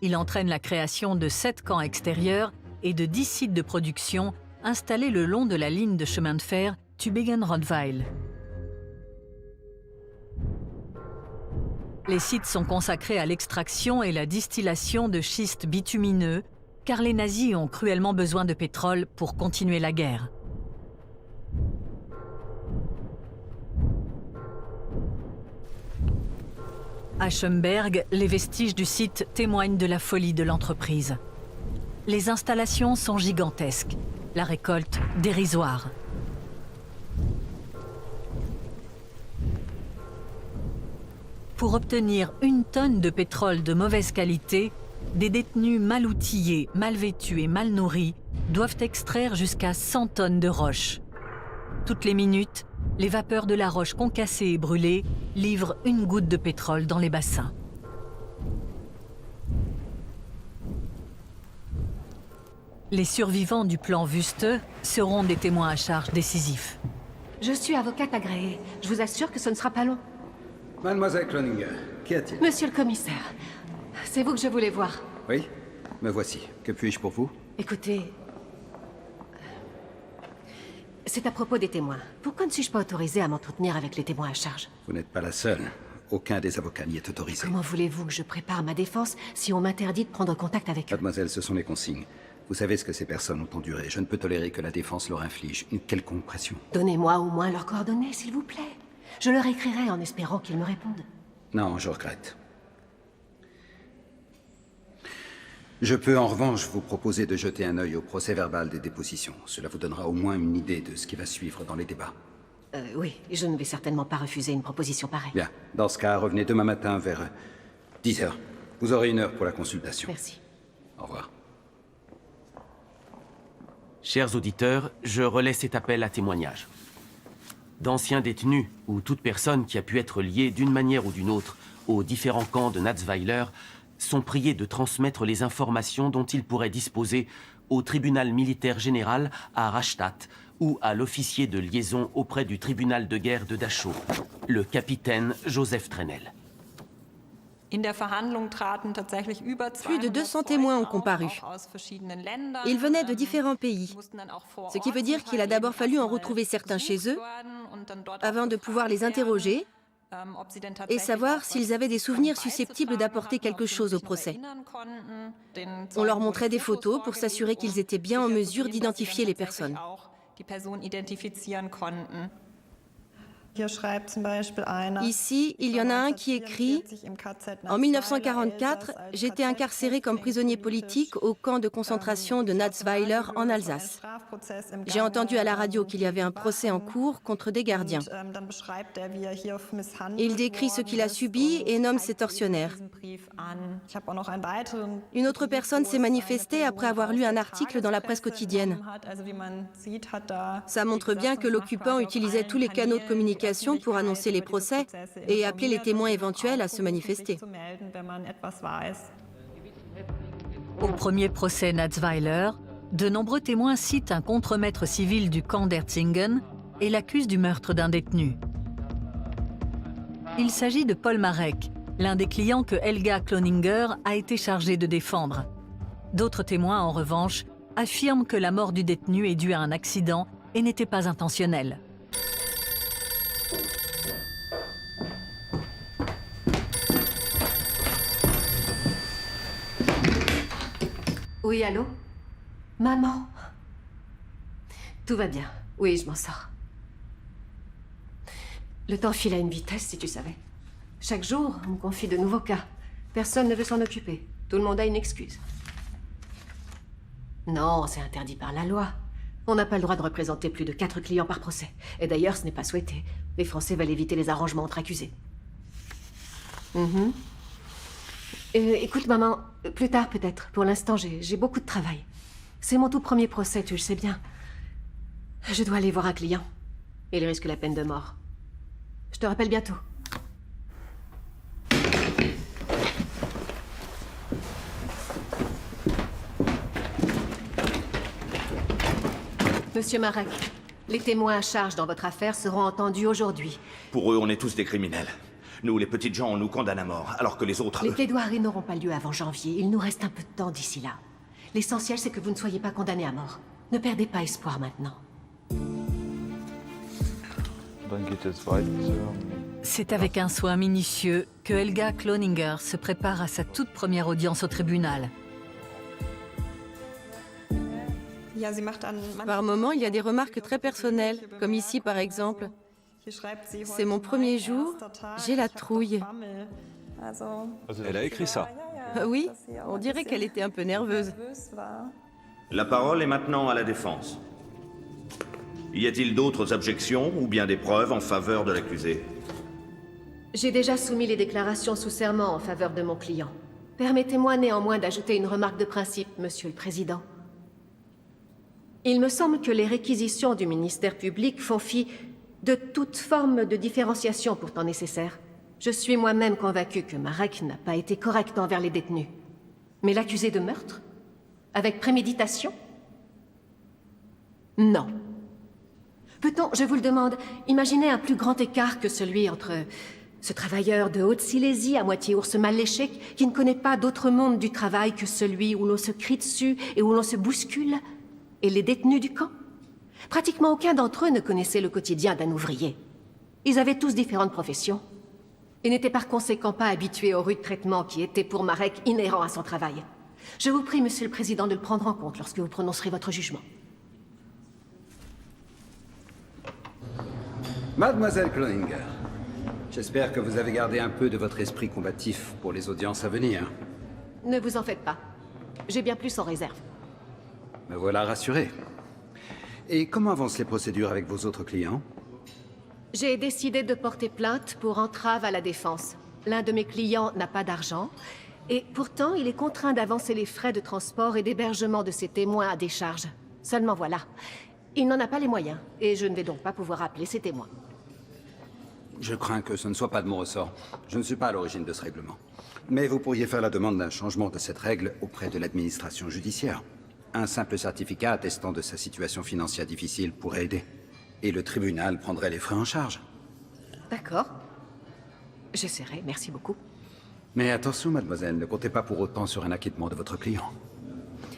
Il entraîne la création de 7 camps extérieurs et de 10 sites de production installés le long de la ligne de chemin de fer Tübingen-Rottweil. Les sites sont consacrés à l'extraction et la distillation de schistes bitumineux, car les nazis ont cruellement besoin de pétrole pour continuer la guerre. À Schönberg, les vestiges du site témoignent de la folie de l'entreprise. Les installations sont gigantesques, la récolte dérisoire. Pour obtenir 1 tonne de pétrole de mauvaise qualité, des détenus mal outillés, mal vêtus et mal nourris doivent extraire jusqu'à 100 tonnes de roche. Toutes les minutes, les vapeurs de la roche concassée et brûlée livrent 1 goutte de pétrole dans les bassins. Les survivants du plan Wüste seront des témoins à charge décisifs. Je suis avocate agréée. Je vous assure que ce ne sera pas long. Mademoiselle Cloninger, qu'y a-t-il? Monsieur le commissaire, c'est vous que je voulais voir. Oui, me voici. Que puis-je pour vous? Écoutez... C'est à propos des témoins. Pourquoi ne suis-je pas autorisée à m'entretenir avec les témoins à charge? Vous n'êtes pas la seule. Aucun des avocats n'y est autorisé. Comment voulez-vous que je prépare ma défense si on m'interdit de prendre contact avec eux? Mademoiselle, ce sont les consignes. Vous savez ce que ces personnes ont enduré. Je ne peux tolérer que la défense leur inflige une quelconque pression. Donnez-moi au moins leurs coordonnées, s'il vous plaît. Je leur écrirai en espérant qu'ils me répondent. Non, je regrette. Je peux en revanche vous proposer de jeter un œil au procès-verbal des dépositions. Cela vous donnera au moins une idée de ce qui va suivre dans les débats. Oui, je ne vais certainement pas refuser une proposition pareille. Bien. Dans ce cas, revenez demain matin vers 10 h. Vous aurez 1 heure pour la consultation. Merci. Au revoir. Chers auditeurs, je relais cet appel à témoignage. D'anciens détenus ou toute personne qui a pu être liée d'une manière ou d'une autre aux différents camps de Natzweiler sont priés de transmettre les informations dont ils pourraient disposer au tribunal militaire général à Rastatt ou à l'officier de liaison auprès du tribunal de guerre de Dachau, le capitaine Joseph Trenel. Plus de 200 témoins ont comparu. Ils venaient de différents pays, ce qui veut dire qu'il a d'abord fallu en retrouver certains chez eux avant de pouvoir les interroger et savoir s'ils avaient des souvenirs susceptibles d'apporter quelque chose au procès. On leur montrait des photos pour s'assurer qu'ils étaient bien en mesure d'identifier les personnes. Ici, il y en a un qui écrit « En 1944, j'étais incarcéré comme prisonnier politique au camp de concentration de Natzweiler en Alsace. J'ai entendu à la radio qu'il y avait un procès en cours contre des gardiens. Il décrit ce qu'il a subi et nomme ses tortionnaires. Une autre personne s'est manifestée après avoir lu un article dans la presse quotidienne. Ça montre bien que l'occupant utilisait tous les canaux de communication pour annoncer les procès et appeler les témoins éventuels à se manifester. Au premier procès Natzweiler, de nombreux témoins citent un contremaître civil du camp d'Erzingen et l'accusent du meurtre d'un détenu. Il s'agit de Paul Marek, l'un des clients que Helga Cloninger a été chargée de défendre. D'autres témoins, en revanche, affirment que la mort du détenu est due à un accident et n'était pas intentionnelle. Oui, allô? Maman? Tout va bien. Oui, je m'en sors. Le temps file à une vitesse, si tu savais. Chaque jour, on me confie de nouveaux cas. Personne ne veut s'en occuper. Tout le monde a une excuse. Non, c'est interdit par la loi. On n'a pas le droit de représenter plus de 4 clients par procès. Et d'ailleurs, ce n'est pas souhaité. Les Français veulent éviter les arrangements entre accusés. Écoute, maman, plus tard peut-être. Pour l'instant, j'ai beaucoup de travail. C'est mon tout premier procès, tu le sais bien. Je dois aller voir un client. Il risque la peine de mort. Je te rappelle bientôt. Monsieur Marek, les témoins à charge dans votre affaire seront entendus aujourd'hui. Pour eux, on est tous des criminels. Nous, les petites gens, on nous condamne à mort, alors que les autres... Les plaidoiries n'auront pas lieu avant janvier. Il nous reste un peu de temps d'ici là. L'essentiel, c'est que vous ne soyez pas condamnés à mort. Ne perdez pas espoir maintenant. C'est avec un soin minutieux que Helga Cloninger se prépare à sa toute première audience au tribunal. Par moments, il y a des remarques très personnelles, comme ici par exemple. C'est mon premier jour, j'ai la trouille. Elle a écrit ça. Oui, on dirait qu'elle était un peu nerveuse. La parole est maintenant à la défense. Y a-t-il d'autres objections ou bien des preuves en faveur de l'accusé? J'ai déjà soumis les déclarations sous serment en faveur de mon client. Permettez-moi néanmoins d'ajouter une remarque de principe, Monsieur le Président. Il me semble que les réquisitions du ministère public font fi de toute forme de différenciation pourtant nécessaire. Je suis moi-même convaincu que Marek n'a pas été correct envers les détenus. Mais l'accusé de meurtre? Avec préméditation? Non. Peut-on, je vous le demande, imaginer un plus grand écart que celui entre ce travailleur de Haute-Silésie à moitié ours mal léché qui ne connaît pas d'autre monde du travail que celui où l'on se crie dessus et où l'on se bouscule, et les détenus du camp? Pratiquement aucun d'entre eux ne connaissait le quotidien d'un ouvrier. Ils avaient tous différentes professions et n'étaient par conséquent pas habitués au rude traitement qui était pour Marek inhérent à son travail. Je vous prie, Monsieur le Président, de le prendre en compte lorsque vous prononcerez votre jugement. Mademoiselle Cloninger, j'espère que vous avez gardé un peu de votre esprit combatif pour les audiences à venir. Ne vous en faites pas. J'ai bien plus en réserve. Me voilà rassuré. Et comment avancent les procédures avec vos autres clients? J'ai décidé de porter plainte pour entrave à la défense. L'un de mes clients n'a pas d'argent, et pourtant il est contraint d'avancer les frais de transport et d'hébergement de ses témoins à décharge. Seulement voilà, il n'en a pas les moyens, et je ne vais donc pas pouvoir appeler ses témoins. Je crains que ce ne soit pas de mon ressort. Je ne suis pas à l'origine de ce règlement. Mais vous pourriez faire la demande d'un changement de cette règle auprès de l'administration judiciaire. Un simple certificat attestant de sa situation financière difficile pourrait aider. Et le tribunal prendrait les frais en charge. D'accord. J'essaierai, merci beaucoup. Mais attention, mademoiselle, ne comptez pas pour autant sur un acquittement de votre client.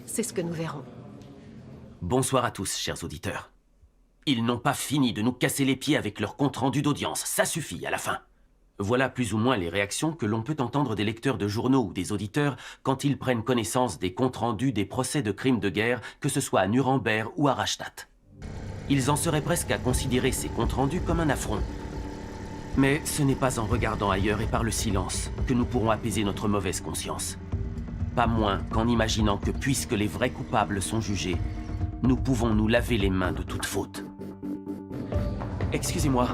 C'est ce que nous verrons. Bonsoir à tous, chers auditeurs. Ils n'ont pas fini de nous casser les pieds avec leur compte-rendu d'audience. Ça suffit, à la fin. Voilà plus ou moins les réactions que l'on peut entendre des lecteurs de journaux ou des auditeurs quand ils prennent connaissance des comptes rendus des procès de crimes de guerre, que ce soit à Nuremberg ou à Rastatt. Ils en seraient presque à considérer ces comptes rendus comme un affront. Mais ce n'est pas en regardant ailleurs et par le silence que nous pourrons apaiser notre mauvaise conscience. Pas moins qu'en imaginant que puisque les vrais coupables sont jugés, nous pouvons nous laver les mains de toute faute. Excusez-moi,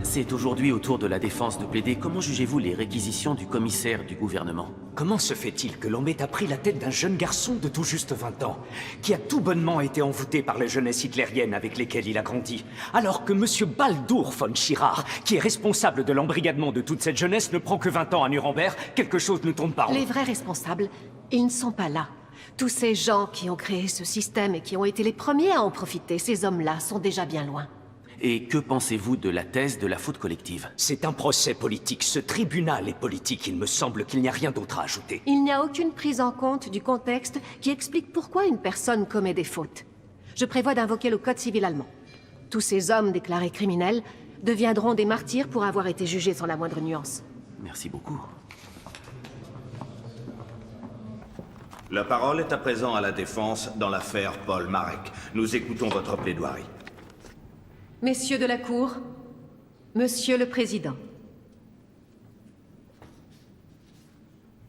c'est aujourd'hui au tour de la défense de plaider. Comment jugez-vous les réquisitions du commissaire du gouvernement? Comment se fait-il que l'on mette à prix la tête d'un jeune garçon de tout juste 20 ans, qui a tout bonnement été envoûté par les jeunesses hitlériennes avec lesquelles il a grandi, alors que M. Baldur von Schirach, qui est responsable de l'embrigadement de toute cette jeunesse, ne prend que 20 ans à Nuremberg? Quelque chose ne tourne pas rond. Les vrais responsables, ils ne sont pas là. Tous ces gens qui ont créé ce système et qui ont été les premiers à en profiter, ces hommes-là sont déjà bien loin. Et que pensez-vous de la thèse de la faute collective? C'est un procès politique. Ce tribunal est politique. Il me semble qu'il n'y a rien d'autre à ajouter. Il n'y a aucune prise en compte du contexte qui explique pourquoi une personne commet des fautes. Je prévois d'invoquer le code civil allemand. Tous ces hommes déclarés criminels deviendront des martyrs pour avoir été jugés sans la moindre nuance. Merci beaucoup. La parole est à présent à la défense dans l'affaire Paul Marek. Nous écoutons votre plaidoirie. Messieurs de la Cour, Monsieur le Président.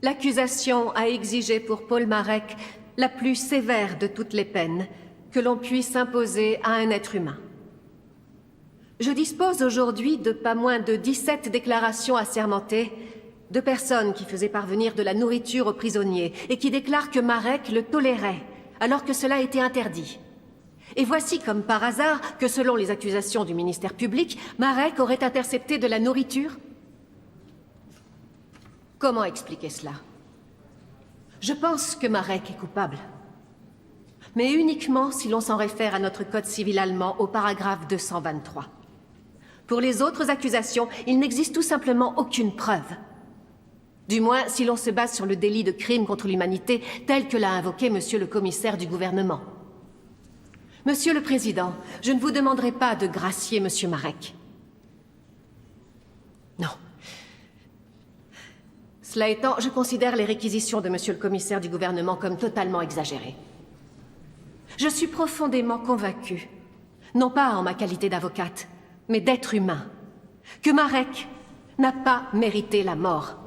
L'accusation a exigé pour Paul Marek la plus sévère de toutes les peines que l'on puisse imposer à un être humain. Je dispose aujourd'hui de pas moins de 17 déclarations assermentées de personnes qui faisaient parvenir de la nourriture aux prisonniers et qui déclarent que Marek le tolérait, alors que cela était interdit. Et voici comme par hasard que selon les accusations du ministère public, Marek aurait intercepté de la nourriture. Comment expliquer cela? Je pense que Marek est coupable. Mais uniquement si l'on s'en réfère à notre code civil allemand au paragraphe 223. Pour les autres accusations, il n'existe tout simplement aucune preuve. Du moins, si l'on se base sur le délit de crime contre l'humanité tel que l'a invoqué Monsieur le commissaire du gouvernement. Monsieur le Président, je ne vous demanderai pas de gracier Monsieur Marek. Non. Cela étant, je considère les réquisitions de Monsieur le commissaire du gouvernement comme totalement exagérées. Je suis profondément convaincue, non pas en ma qualité d'avocate, mais d'être humain, que Marek n'a pas mérité la mort.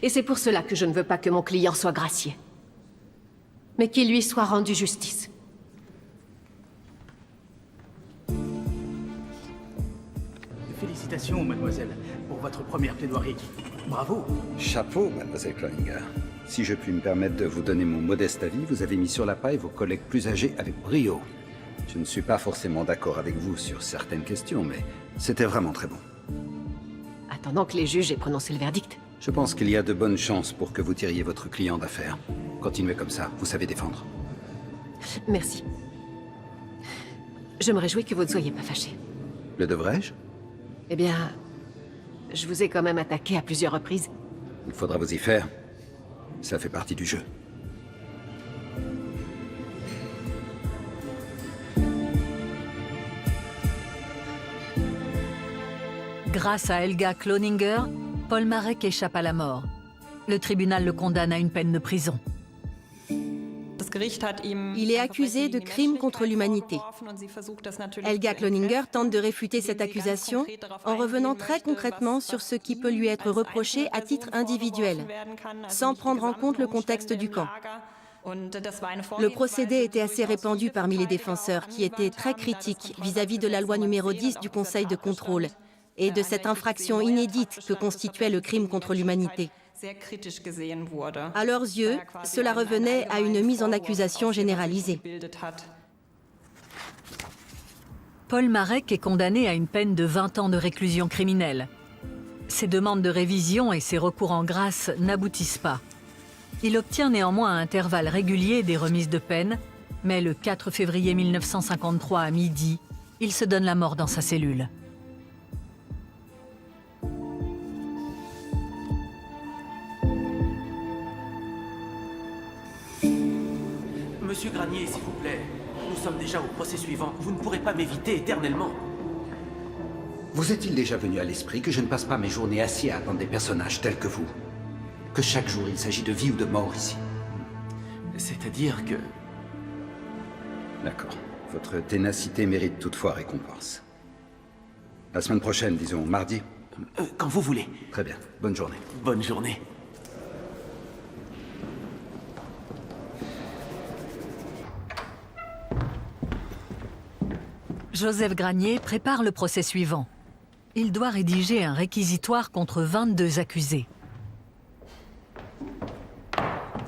Et c'est pour cela que je ne veux pas que mon client soit gracié, mais qu'il lui soit rendu justice. Félicitations, mademoiselle, pour votre première plaidoirie. Bravo. Chapeau, mademoiselle Cloninger. Si je puis me permettre de vous donner mon modeste avis, vous avez mis sur la paille vos collègues plus âgés avec brio. Je ne suis pas forcément d'accord avec vous sur certaines questions, mais c'était vraiment très bon. Attendant que les juges aient prononcé le verdict. Je pense qu'il y a de bonnes chances pour que vous tiriez votre client d'affaire. Continuez comme ça, vous savez défendre. Merci. Je me réjouis que vous ne soyez pas fâché. Le devrais-je? Eh bien, je vous ai quand même attaqué à plusieurs reprises. Il faudra vous y faire. Ça fait partie du jeu. Grâce à Helga Cloninger, Paul Marek échappe à la mort. Le tribunal le condamne à une peine de prison. Il est accusé de crime contre l'humanité. Helga Cloninger tente de réfuter cette accusation en revenant très concrètement sur ce qui peut lui être reproché à titre individuel, sans prendre en compte le contexte du camp. Le procédé était assez répandu parmi les défenseurs, qui étaient très critiques vis-à-vis de la loi numéro 10 du Conseil de contrôle et de cette infraction inédite que constituait le crime contre l'humanité. À leurs yeux, cela revenait à une mise en accusation généralisée. Paul Marek est condamné à une peine de 20 ans de réclusion criminelle. Ses demandes de révision et ses recours en grâce n'aboutissent pas. Il obtient néanmoins à intervalles réguliers des remises de peine, mais le 4 février 1953 à midi, il se donne la mort dans sa cellule. Monsieur Granier, s'il vous plaît, nous sommes déjà au procès suivant. Vous ne pourrez pas m'éviter éternellement. Vous est-il déjà venu à l'esprit que je ne passe pas mes journées assis à attendre des personnages tels que vous? Que chaque jour il s'agit de vie ou de mort ici? C'est-à-dire que... D'accord. Votre ténacité mérite toutefois récompense. La semaine prochaine, disons mardi? Quand vous voulez. Très bien. Bonne journée. Bonne journée. Joseph Granier prépare le procès suivant. Il doit rédiger un réquisitoire contre 22 accusés.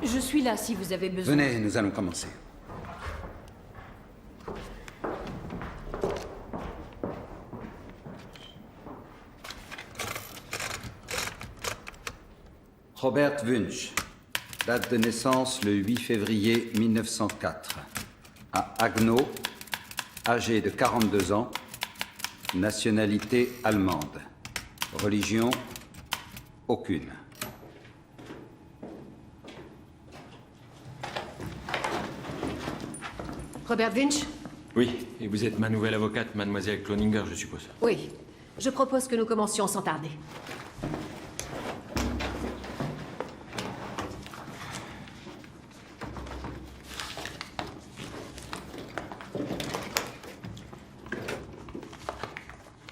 Je suis là si vous avez besoin. Venez, nous allons commencer. Robert Wunsch, date de naissance le 8 février 1904, à Haguenau, âgé de 42 ans, nationalité allemande, religion aucune. Robert Wunsch? Oui, et vous êtes ma nouvelle avocate, mademoiselle Cloninger, je suppose. Oui. Je propose que nous commencions sans tarder.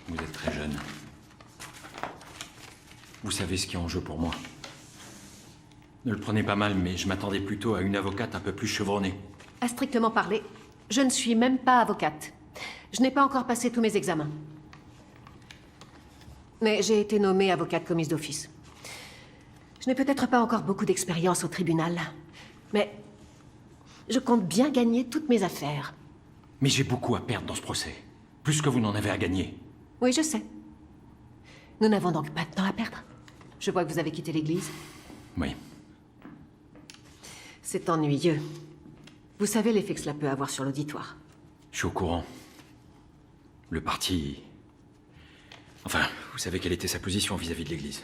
Vous êtes très jeune. Vous savez ce qui est en jeu pour moi. Ne le prenez pas mal, mais je m'attendais plutôt à une avocate un peu plus chevronnée. À strictement parler, je ne suis même pas avocate. Je n'ai pas encore passé tous mes examens. Mais j'ai été nommée avocate commise d'office. Je n'ai peut-être pas encore beaucoup d'expérience au tribunal, mais je compte bien gagner toutes mes affaires. Mais j'ai beaucoup à perdre dans ce procès. Plus que vous n'en avez à gagner. Oui, je sais. Nous n'avons donc pas de temps à perdre. Je vois que vous avez quitté l'église. Oui. C'est ennuyeux. Vous savez l'effet que cela peut avoir sur l'auditoire. Je suis au courant. Le parti Enfin, vous savez quelle était sa position vis-à-vis de l'Église.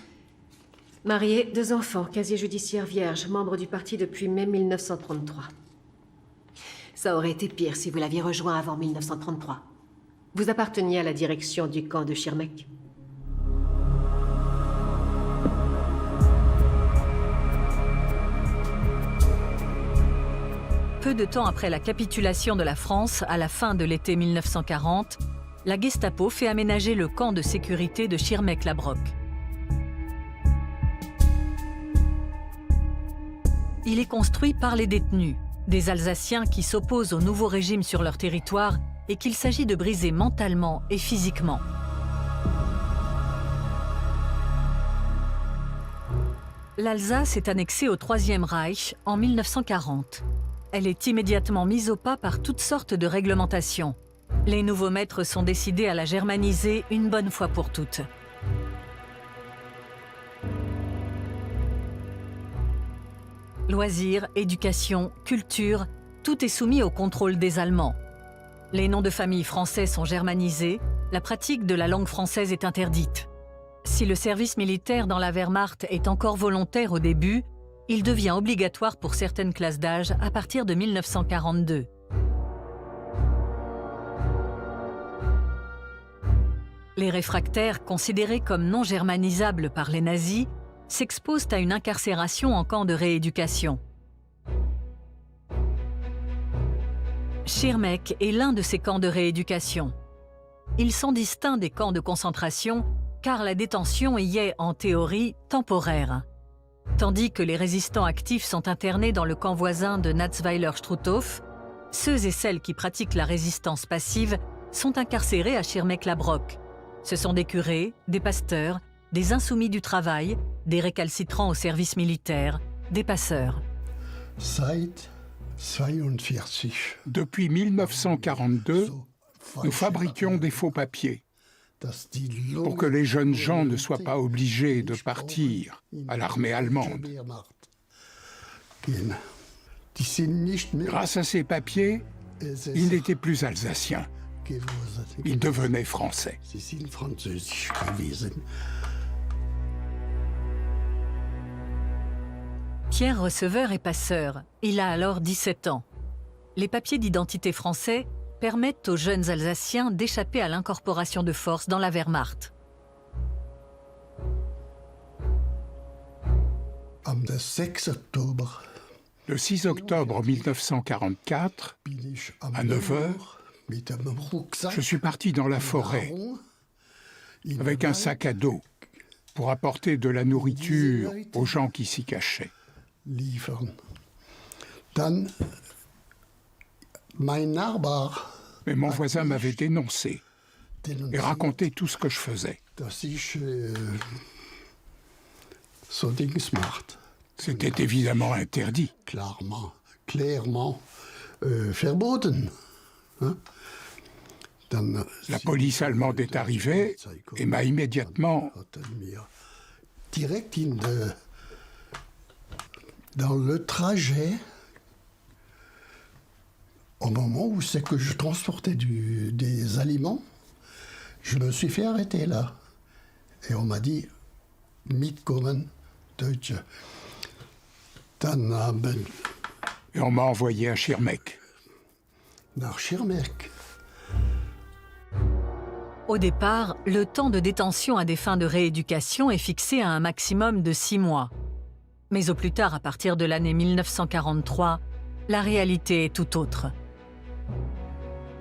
Marié, 2 enfants, casier judiciaire vierge, membre du parti depuis mai 1933. Ça aurait été pire si vous l'aviez rejoint avant 1933. Vous apparteniez à la direction du camp de Schirmeck. Peu de temps après la capitulation de la France, à la fin de l'été 1940, la Gestapo fait aménager le camp de sécurité de Schirmeck-Labrock. Il est construit par les détenus, des Alsaciens qui s'opposent au nouveau régime sur leur territoire et qu'il s'agit de briser mentalement et physiquement. L'Alsace est annexée au Troisième Reich en 1940. Elle est immédiatement mise au pas par toutes sortes de réglementations. Les nouveaux maîtres sont décidés à la germaniser une bonne fois pour toutes. Loisirs, éducation, culture, tout est soumis au contrôle des Allemands. Les noms de famille français sont germanisés, la pratique de la langue française est interdite. Si le service militaire dans la Wehrmacht est encore volontaire au début, il devient obligatoire pour certaines classes d'âge à partir de 1942. Les réfractaires, considérés comme non germanisables par les nazis, s'exposent à une incarcération en camp de rééducation. Schirmeck est l'un de ces camps de rééducation. Ils sont distincts des camps de concentration car la détention y est, en théorie, temporaire. Tandis que les résistants actifs sont internés dans le camp voisin de Natzweiler-Struthof, ceux et celles qui pratiquent la résistance passive sont incarcérés à Schirmeck-Labrock. Ce sont des curés, des pasteurs, des insoumis du travail, des récalcitrants au service militaire, des passeurs. Depuis 1942, nous fabriquions des faux papiers pour que les jeunes gens ne soient pas obligés de partir à l'armée allemande. Grâce à ces papiers, ils n'étaient plus alsaciens. Ils devenaient français. Pierre Receveur est passeur. Il a alors 17 ans. Les papiers d'identité français permettent aux jeunes Alsaciens d'échapper à l'incorporation de force dans la Wehrmacht. Le 6 octobre 1944, à 9 h, je suis parti dans la forêt avec un sac à dos pour apporter de la nourriture aux gens qui s'y cachaient. Mais mon voisin m'avait dénoncé et raconté tout ce que je faisais. C'était évidemment interdit. La police allemande est arrivée et m'a immédiatement... Dans le trajet, au moment où c'est que je transportais des aliments, je me suis fait arrêter là. Et on m'a dit, mitkommen, Deutsche. Et on m'a envoyé à Schirmeck. Nach Schirmeck. Au départ, le temps de détention à des fins de rééducation est fixé à un maximum de 6 mois. Mais au plus tard, à partir de l'année 1943, la réalité est tout autre.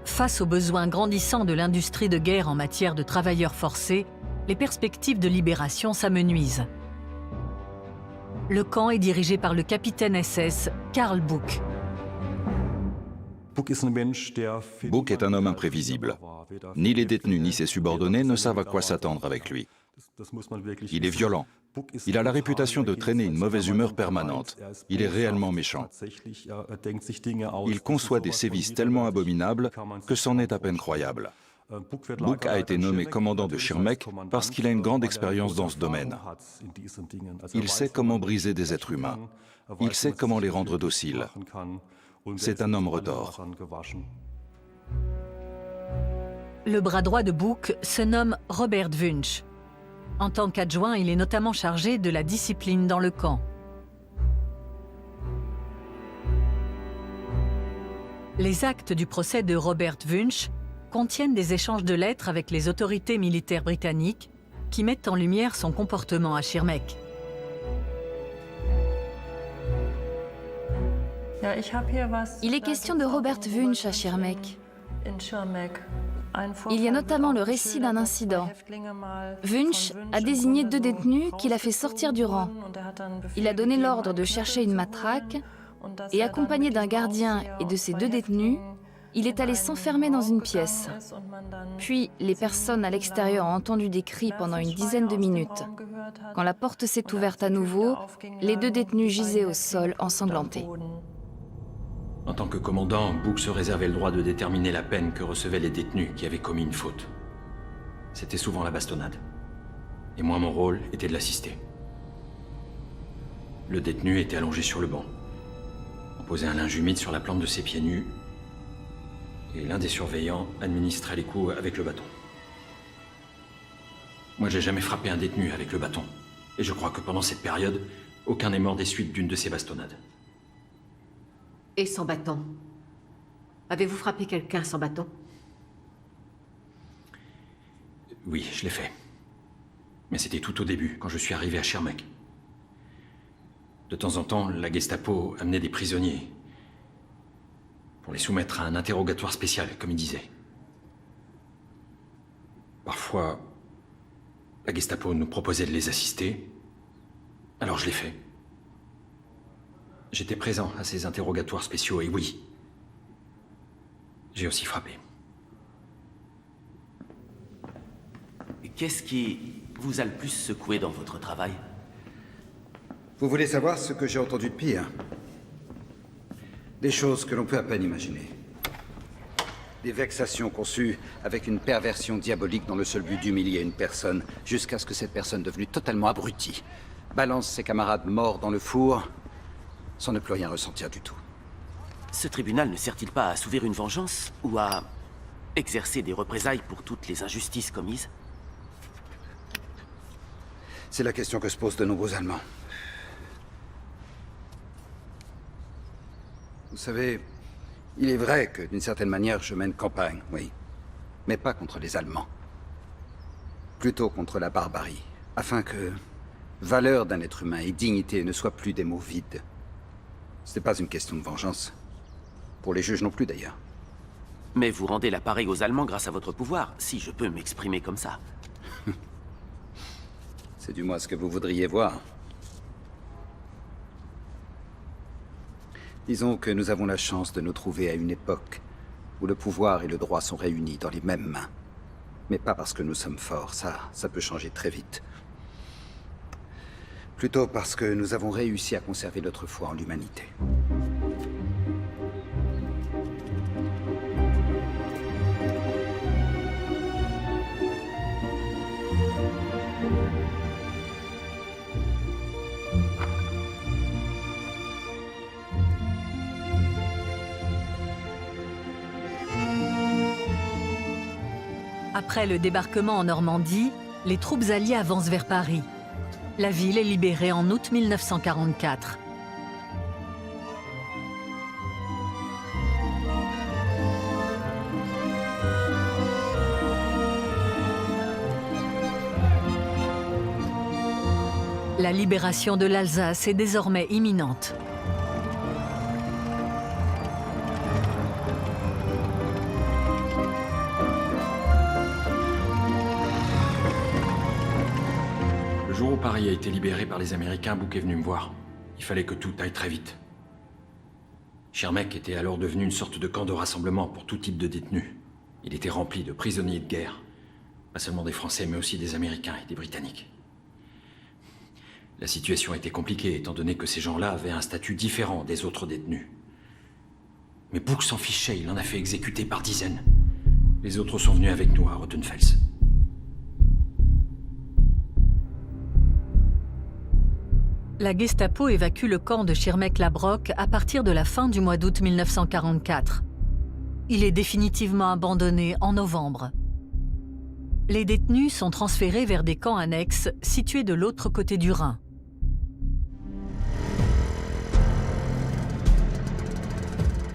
Face aux besoins grandissants de l'industrie de guerre en matière de travailleurs forcés, les perspectives de libération s'amenuisent. Le camp est dirigé par le capitaine SS Karl Buck. Buck est un homme imprévisible. Ni les détenus ni ses subordonnés ne savent à quoi s'attendre avec lui. Il est violent. Il a la réputation de traîner une mauvaise humeur permanente. Il est réellement méchant. Il conçoit des sévices tellement abominables que c'en est à peine croyable. Buck a été nommé commandant de Schirmeck parce qu'il a une grande expérience dans ce domaine. Il sait comment briser des êtres humains. Il sait comment les rendre Le bras droit de Bouc se nomme Robert Wunsch. En tant qu'adjoint, il est notamment chargé de la discipline dans le camp. Les actes du procès de Robert Wunsch contiennent des échanges de lettres avec les autorités militaires britanniques qui mettent en lumière son comportement à Schirmeck. Il est question de Robert Wunsch à Schirmeck. Il y a notamment le récit d'un incident. Wunsch a désigné 2 détenus qu'il a fait sortir du rang. Il a donné l'ordre de chercher une matraque et, accompagné d'un gardien et de ces 2 détenus, il est allé s'enfermer dans une pièce. Puis, les personnes à l'extérieur ont entendu des cris pendant une dizaine de minutes. Quand la porte s'est ouverte à nouveau, les 2 détenus gisaient au sol ensanglantés. En tant que commandant, Bouc se réservait le droit de déterminer la peine que recevaient les détenus qui avaient commis une faute. C'était souvent la bastonnade. Et moi, mon rôle était de l'assister. Le détenu était allongé sur le banc. On posait un linge humide sur la plante de ses pieds nus, et l'un des surveillants administrait les coups avec le bâton. Moi, j'ai jamais frappé un détenu avec le bâton. Et je crois que pendant cette période, aucun n'est mort des suites d'une de ces bastonnades. Et sans bâton? Avez-vous frappé quelqu'un sans bâton? Oui, je l'ai fait. Mais c'était tout au début, quand je suis arrivé à Schirmeck. De temps en temps, la Gestapo amenait des prisonniers pour les soumettre à un interrogatoire spécial, comme il disait. Parfois, la Gestapo nous proposait de les assister, alors je l'ai fait. J'étais présent à ces interrogatoires spéciaux, et oui, j'ai aussi frappé. Qu'est-ce qui vous a le plus secoué dans votre travail? Vous voulez savoir ce que j'ai entendu de pire? Des choses que l'on peut à peine imaginer. Des vexations conçues avec une perversion diabolique dans le seul but d'humilier une personne, jusqu'à ce que cette personne, devenue totalement abrutie, balance ses camarades morts dans le four, sans ne plus rien ressentir du tout. Ce tribunal ne sert-il pas à assouvir une vengeance ou à exercer des représailles pour toutes les injustices commises? C'est la question que se posent de nombreux Allemands. Vous savez, il est vrai que d'une certaine manière je mène campagne, oui. Mais pas contre les Allemands. Plutôt contre la barbarie, afin que valeur d'un être humain et dignité ne soient plus des mots vides. Ce n'est pas une question de vengeance. Pour les juges non plus, d'ailleurs. Mais vous rendez l'appareil aux Allemands grâce à votre pouvoir, si je peux m'exprimer comme ça. C'est du moins ce que vous voudriez voir. Disons que nous avons la chance de nous trouver à une époque où le pouvoir et le droit sont réunis dans les mêmes mains. Mais pas parce que nous sommes forts, ça peut changer très vite. Plutôt parce que nous avons réussi à conserver notre foi en l'humanité. Après le débarquement en Normandie, les troupes alliées avancent vers Paris. La ville est libérée en août 1944. La libération de l'Alsace est désormais imminente. Le jour où Paris a été libéré par les Américains, Bouc est venu me voir. Il fallait que tout aille très vite. Schirmeck était alors devenu une sorte de camp de rassemblement pour tout type de détenus. Il était rempli de prisonniers de guerre. Pas seulement des Français, mais aussi des Américains et des Britanniques. La situation était compliquée, étant donné que ces gens-là avaient un statut différent des autres détenus. Mais Bouc s'en fichait, il en a fait exécuter par dizaines. Les autres sont venus avec nous à Rothenfels. La Gestapo évacue le camp de Schirmeck-Labroque à partir de la fin du mois d'août 1944. Il est définitivement abandonné en novembre. Les détenus sont transférés vers des camps annexes situés de l'autre côté du Rhin.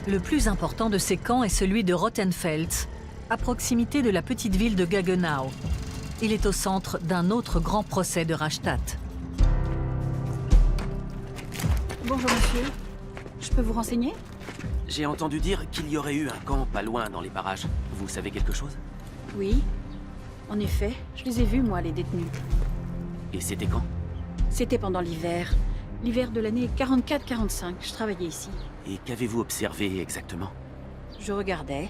Le plus important de ces camps est celui de Rothenfels, à proximité de la petite ville de Gaggenau. Il est au centre d'un autre grand procès de Rastatt. Bonjour monsieur, je peux vous renseigner? J'ai entendu dire qu'il y aurait eu un camp pas loin dans les parages. Vous savez quelque chose? Oui, en effet, je les ai vus moi, les détenus. Et c'était quand? C'était pendant l'hiver. L'hiver de l'année 44-45, je travaillais ici. Et qu'avez-vous observé exactement? Je regardais,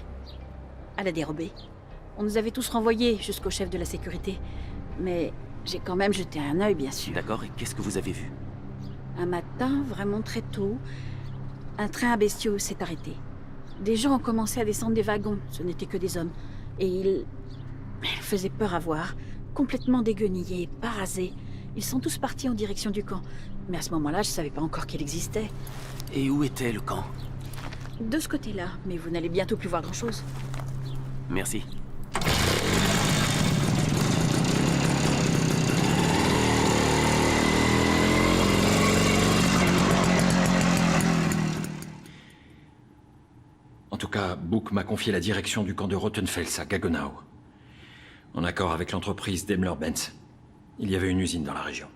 à la dérobée. On nous avait tous renvoyés jusqu'au chef de la sécurité. Mais j'ai quand même jeté un œil, bien sûr. D'accord, et qu'est-ce que vous avez vu? Un matin, vraiment très tôt, un train à bestiaux s'est arrêté. Des gens ont commencé à descendre des wagons, ce n'étaient que des hommes. Et ils faisaient peur à voir, complètement déguenillés, pas rasés. Ils sont tous partis en direction du camp. Mais à ce moment-là, je savais pas encore qu'il existait. Et où était le camp? De ce côté-là, mais vous n'allez bientôt plus voir grand-chose. Merci. En tout cas, Book m'a confié la direction du camp de Rothenfels à Gaggenau, en accord avec l'entreprise Daimler-Benz. Il y avait une usine dans la région.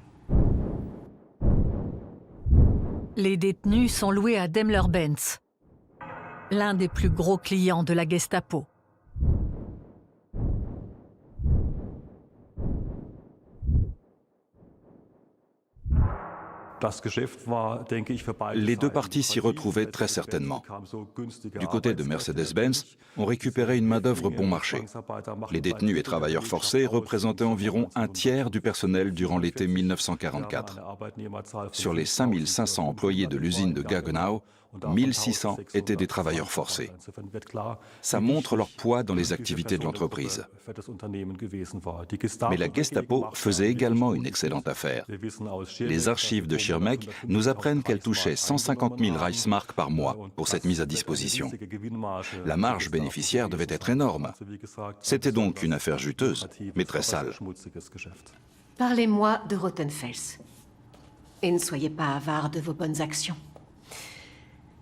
Les détenus sont loués à Daimler-Benz, l'un des plus gros clients de la Gestapo. Les deux parties s'y retrouvaient très certainement. Du côté de Mercedes-Benz, on récupérait une main-d'œuvre bon marché. Les détenus et travailleurs forcés représentaient environ un tiers du personnel durant l'été 1944. Sur les 5500 employés de l'usine de Gaggenau, 1600 étaient des travailleurs forcés. Ça montre leur poids dans les activités de l'entreprise. Mais la Gestapo faisait également une excellente affaire. Les archives de Schirmeck nous apprennent qu'elle touchait 150 000 Reichsmark par mois pour cette mise à disposition. La marge bénéficiaire devait être énorme. C'était donc une affaire juteuse, mais très sale. Parlez-moi de Rothenfels. Et ne soyez pas avare de vos bonnes actions.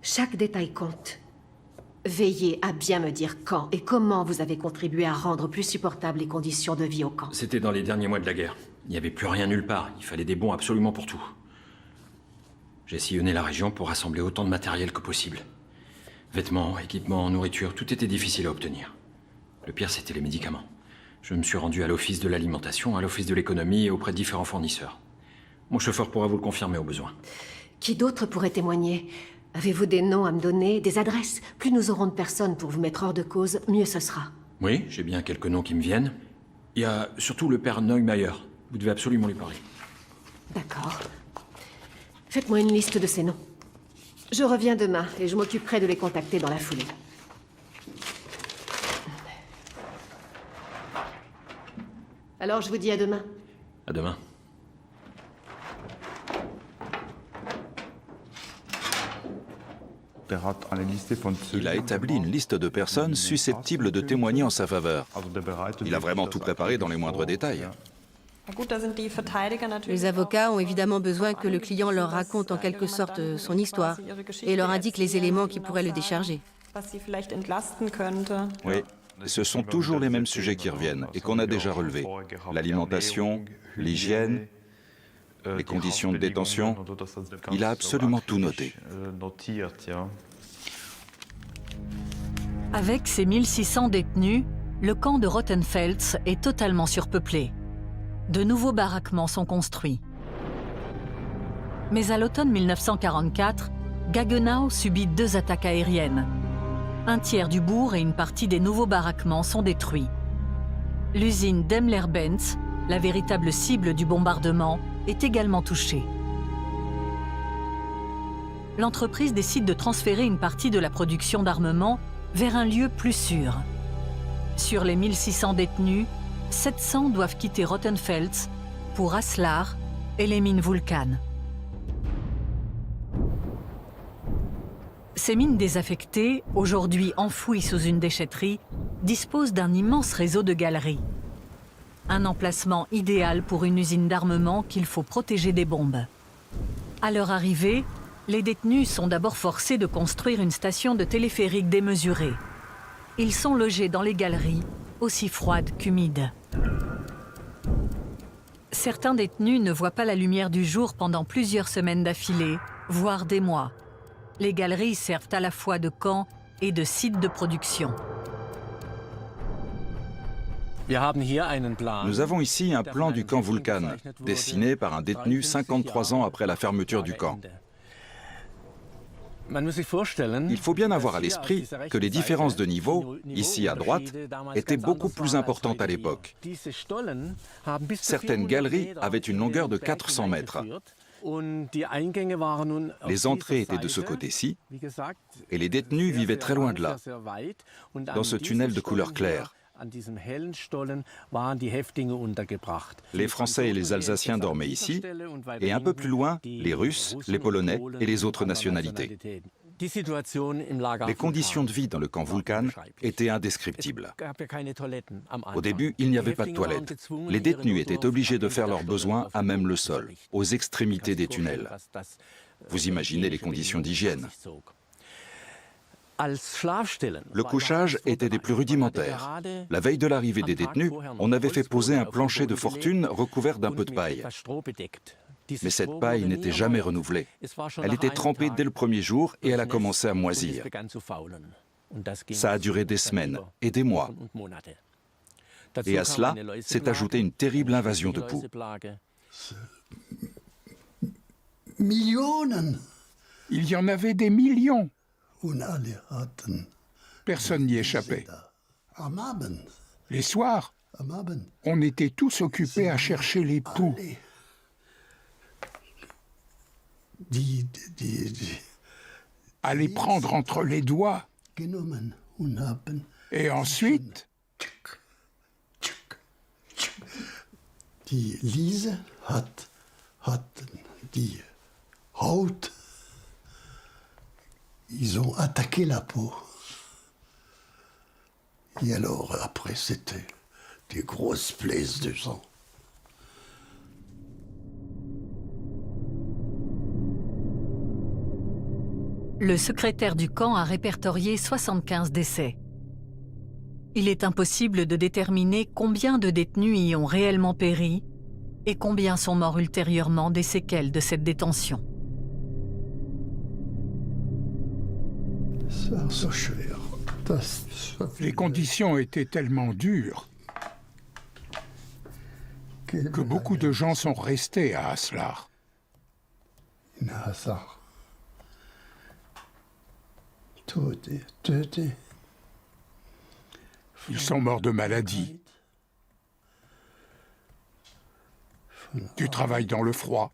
Chaque détail compte. Veillez à bien me dire quand et comment vous avez contribué à rendre plus supportables les conditions de vie au camp. C'était dans les derniers mois de la guerre. Il n'y avait plus rien nulle part. Il fallait des bons absolument pour tout. J'ai sillonné la région pour rassembler autant de matériel que possible. Vêtements, équipements, nourriture, tout était difficile à obtenir. Le pire, c'était les médicaments. Je me suis rendu à l'office de l'alimentation, à l'office de l'économie et auprès de différents fournisseurs. Mon chauffeur pourra vous le confirmer au besoin. Qui d'autre pourrait témoigner? Avez-vous des noms à me donner, des adresses? Plus nous aurons de personnes pour vous mettre hors de cause, mieux ce sera. Oui, j'ai bien quelques noms qui me viennent. Il y a surtout le père Neumeier. Vous devez absolument lui parler. D'accord. Faites-moi une liste de ces noms. Je reviens demain et je m'occuperai de les contacter dans la foulée. Alors je vous dis à demain. À demain. Il a établi une liste de personnes susceptibles de témoigner en sa faveur. Il a vraiment tout préparé dans les moindres détails. Les avocats ont évidemment besoin que le client leur raconte en quelque sorte son histoire et leur indique les éléments qui pourraient le décharger. Oui, ce sont toujours les mêmes sujets qui reviennent et qu'on a déjà relevés. L'alimentation, l'hygiène, les conditions de détention. Il a absolument tout noté. Avec ses 1600 détenus, le camp de Rothenfels est totalement surpeuplé. De nouveaux baraquements sont construits. Mais à l'automne 1944, Gaggenau subit 2 attaques aériennes. Un tiers du bourg et une partie des nouveaux baraquements sont détruits. L'usine Daimler-Benz, la véritable cible du bombardement, est également touchée. L'entreprise décide de transférer une partie de la production d'armement vers un lieu plus sûr. Sur les 1600 détenus, 700 doivent quitter Rothenfels pour Aslar et les mines Vulcan. Ces mines désaffectées, aujourd'hui enfouies sous une déchetterie, disposent d'un immense réseau de galeries. Un emplacement idéal pour une usine d'armement qu'il faut protéger des bombes. À leur arrivée, les détenus sont d'abord forcés de construire une station de téléphérique démesurée. Ils sont logés dans les galeries, aussi froides qu'humides. Certains détenus ne voient pas la lumière du jour pendant plusieurs semaines d'affilée, voire des mois. Les galeries servent à la fois de camp et de site de production. Nous avons ici un plan du camp Vulcan, dessiné par un détenu 53 ans après la fermeture du camp. Il faut bien avoir à l'esprit que les différences de niveau, ici à droite, étaient beaucoup plus importantes à l'époque. Certaines galeries avaient une longueur de 400 mètres. Les entrées étaient de ce côté-ci, et les détenus vivaient très loin de là, dans ce tunnel de couleur claire. Les Français et les Alsaciens dormaient ici, et un peu plus loin, les Russes, les Polonais et les autres nationalités. Les conditions de vie dans le camp Vulcan étaient indescriptibles. Au début, il n'y avait pas de toilettes. Les détenus étaient obligés de faire leurs besoins à même le sol, aux extrémités des tunnels. Vous imaginez les conditions d'hygiène. Le couchage était des plus rudimentaires. La veille de l'arrivée des détenus, on avait fait poser un plancher de fortune recouvert d'un peu de paille. Mais cette paille n'était jamais renouvelée. Elle était trempée dès le premier jour et elle a commencé à moisir. Ça a duré des semaines et des mois. Et à cela s'est ajoutée une terrible invasion de poux. Millionen. Il y en avait des millions. Personne n'y échappait. Les soirs, on était tous occupés à chercher les poux. À les prendre entre les doigts. Et ensuite... Die Liese hatten die Haut. Ils ont attaqué la peau. Et alors, après, c'était des grosses plaies de sang. Le secrétaire du camp a répertorié 75 décès. Il est impossible de déterminer combien de détenus y ont réellement péri et combien sont morts ultérieurement des séquelles de cette détention. Les conditions étaient tellement dures que beaucoup de gens sont restés à Haslar. Ils sont morts de maladie, du travail dans le froid.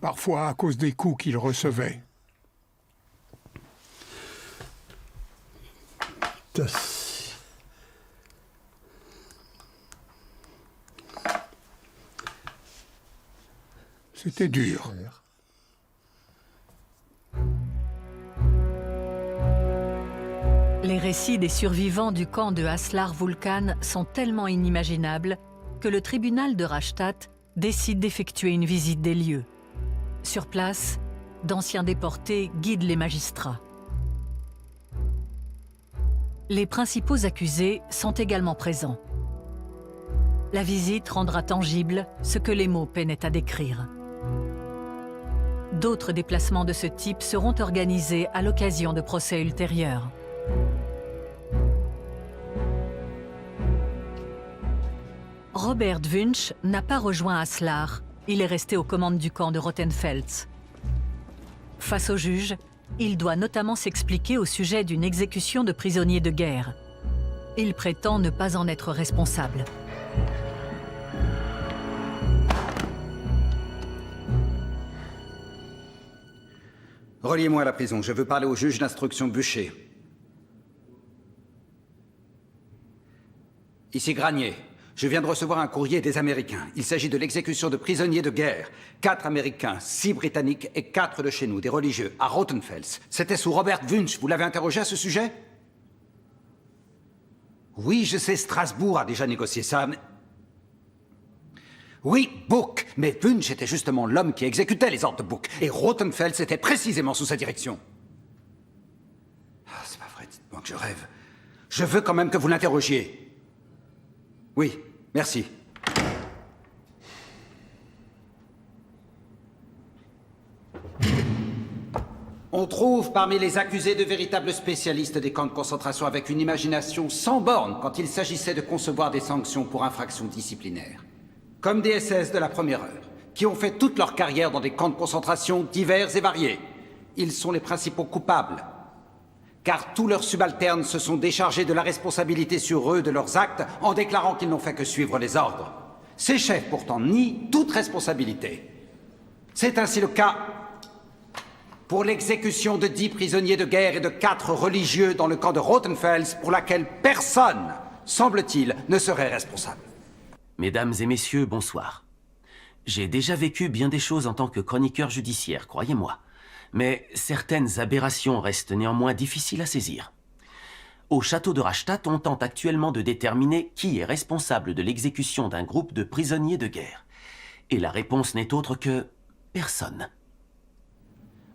Parfois à cause des coups qu'ils recevaient. C'était dur. Les récits des survivants du camp de Haslar-Vulcan sont tellement inimaginables que le tribunal de Rastatt décide d'effectuer une visite des lieux. Sur place, d'anciens déportés guident les magistrats. Les principaux accusés sont également présents. La visite rendra tangible ce que les mots peinaient à décrire. D'autres déplacements de ce type seront organisés à l'occasion de procès ultérieurs. Robert Wunsch n'a pas rejoint Haslar. Il est resté aux commandes du camp de Rothenfels. Face au juge, il doit notamment s'expliquer au sujet d'une exécution de prisonniers de guerre. Il prétend ne pas en être responsable. Reliez-moi à la prison, je veux parler au juge d'instruction Bûcher. Ici Granier. Je viens de recevoir un courrier des Américains. Il s'agit de l'exécution de prisonniers de guerre. 4 Américains, 6 Britanniques et 4 de chez nous, des religieux, à Rothenfels. C'était sous Robert Wunsch. Vous l'avez interrogé à ce sujet? Oui, je sais, Strasbourg a déjà négocié ça, mais... Oui, Book. Mais Wunsch était justement l'homme qui exécutait les ordres de Book. Et Rothenfels était précisément sous sa direction. Ah, c'est pas vrai, dites-moi que je rêve. Je veux quand même que vous l'interrogiez. Oui, merci. On trouve parmi les accusés de véritables spécialistes des camps de concentration avec une imagination sans borne quand il s'agissait de concevoir des sanctions pour infractions disciplinaires. Comme des SS de la première heure, qui ont fait toute leur carrière dans des camps de concentration divers et variés. Ils sont les principaux coupables, car tous leurs subalternes se sont déchargés de la responsabilité sur eux de leurs actes en déclarant qu'ils n'ont fait que suivre les ordres. Ces chefs, pourtant, nient toute responsabilité. C'est ainsi le cas pour l'exécution de 10 prisonniers de guerre et de 4 religieux dans le camp de Rothenfels, pour laquelle personne, semble-t-il, ne serait responsable. Mesdames et messieurs, bonsoir. J'ai déjà vécu bien des choses en tant que chroniqueur judiciaire, croyez-moi. Mais certaines aberrations restent néanmoins difficiles à saisir. Au château de Rastatt, on tente actuellement de déterminer qui est responsable de l'exécution d'un groupe de prisonniers de guerre. Et la réponse n'est autre que personne.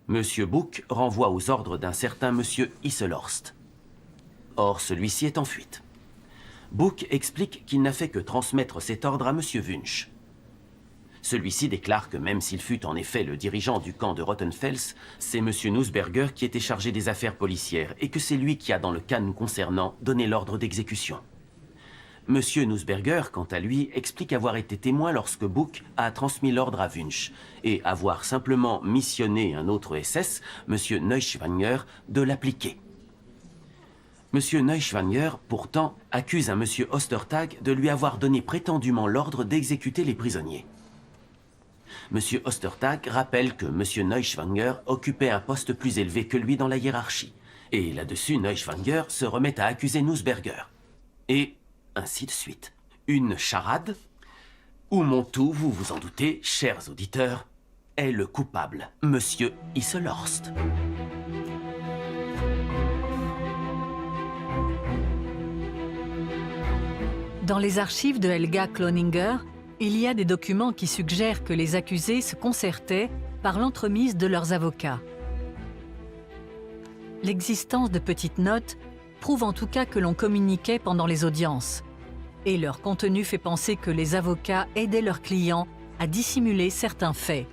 Monsieur Book renvoie aux ordres d'un certain Monsieur Isselhorst. Or, celui-ci est en fuite. Book explique qu'il n'a fait que transmettre cet ordre à Monsieur Wunsch. Celui-ci déclare que même s'il fut en effet le dirigeant du camp de Rothenfels, c'est Monsieur Nussberger qui était chargé des affaires policières et que c'est lui qui a, dans le cas nous concernant, donné l'ordre d'exécution. Monsieur Nussberger, quant à lui, explique avoir été témoin lorsque Book a transmis l'ordre à Wunsch et avoir simplement missionné un autre SS, Monsieur Neuschwanger, de l'appliquer. Monsieur Neuschwanger, pourtant, accuse un Monsieur Ostertag de lui avoir donné prétendument l'ordre d'exécuter les prisonniers. Monsieur Ostertag rappelle que Monsieur Neuschwanger occupait un poste plus élevé que lui dans la hiérarchie. Et là-dessus, Neuschwanger se remet à accuser Nussberger. Et ainsi de suite. Une charade où mon tout, vous vous en doutez, chers auditeurs, est le coupable, Monsieur Isselhorst. Dans les archives de Helga Cloninger, il y a des documents qui suggèrent que les accusés se concertaient par l'entremise de leurs avocats. L'existence de petites notes prouve en tout cas que l'on communiquait pendant les audiences, et leur contenu fait penser que les avocats aidaient leurs clients à dissimuler certains faits.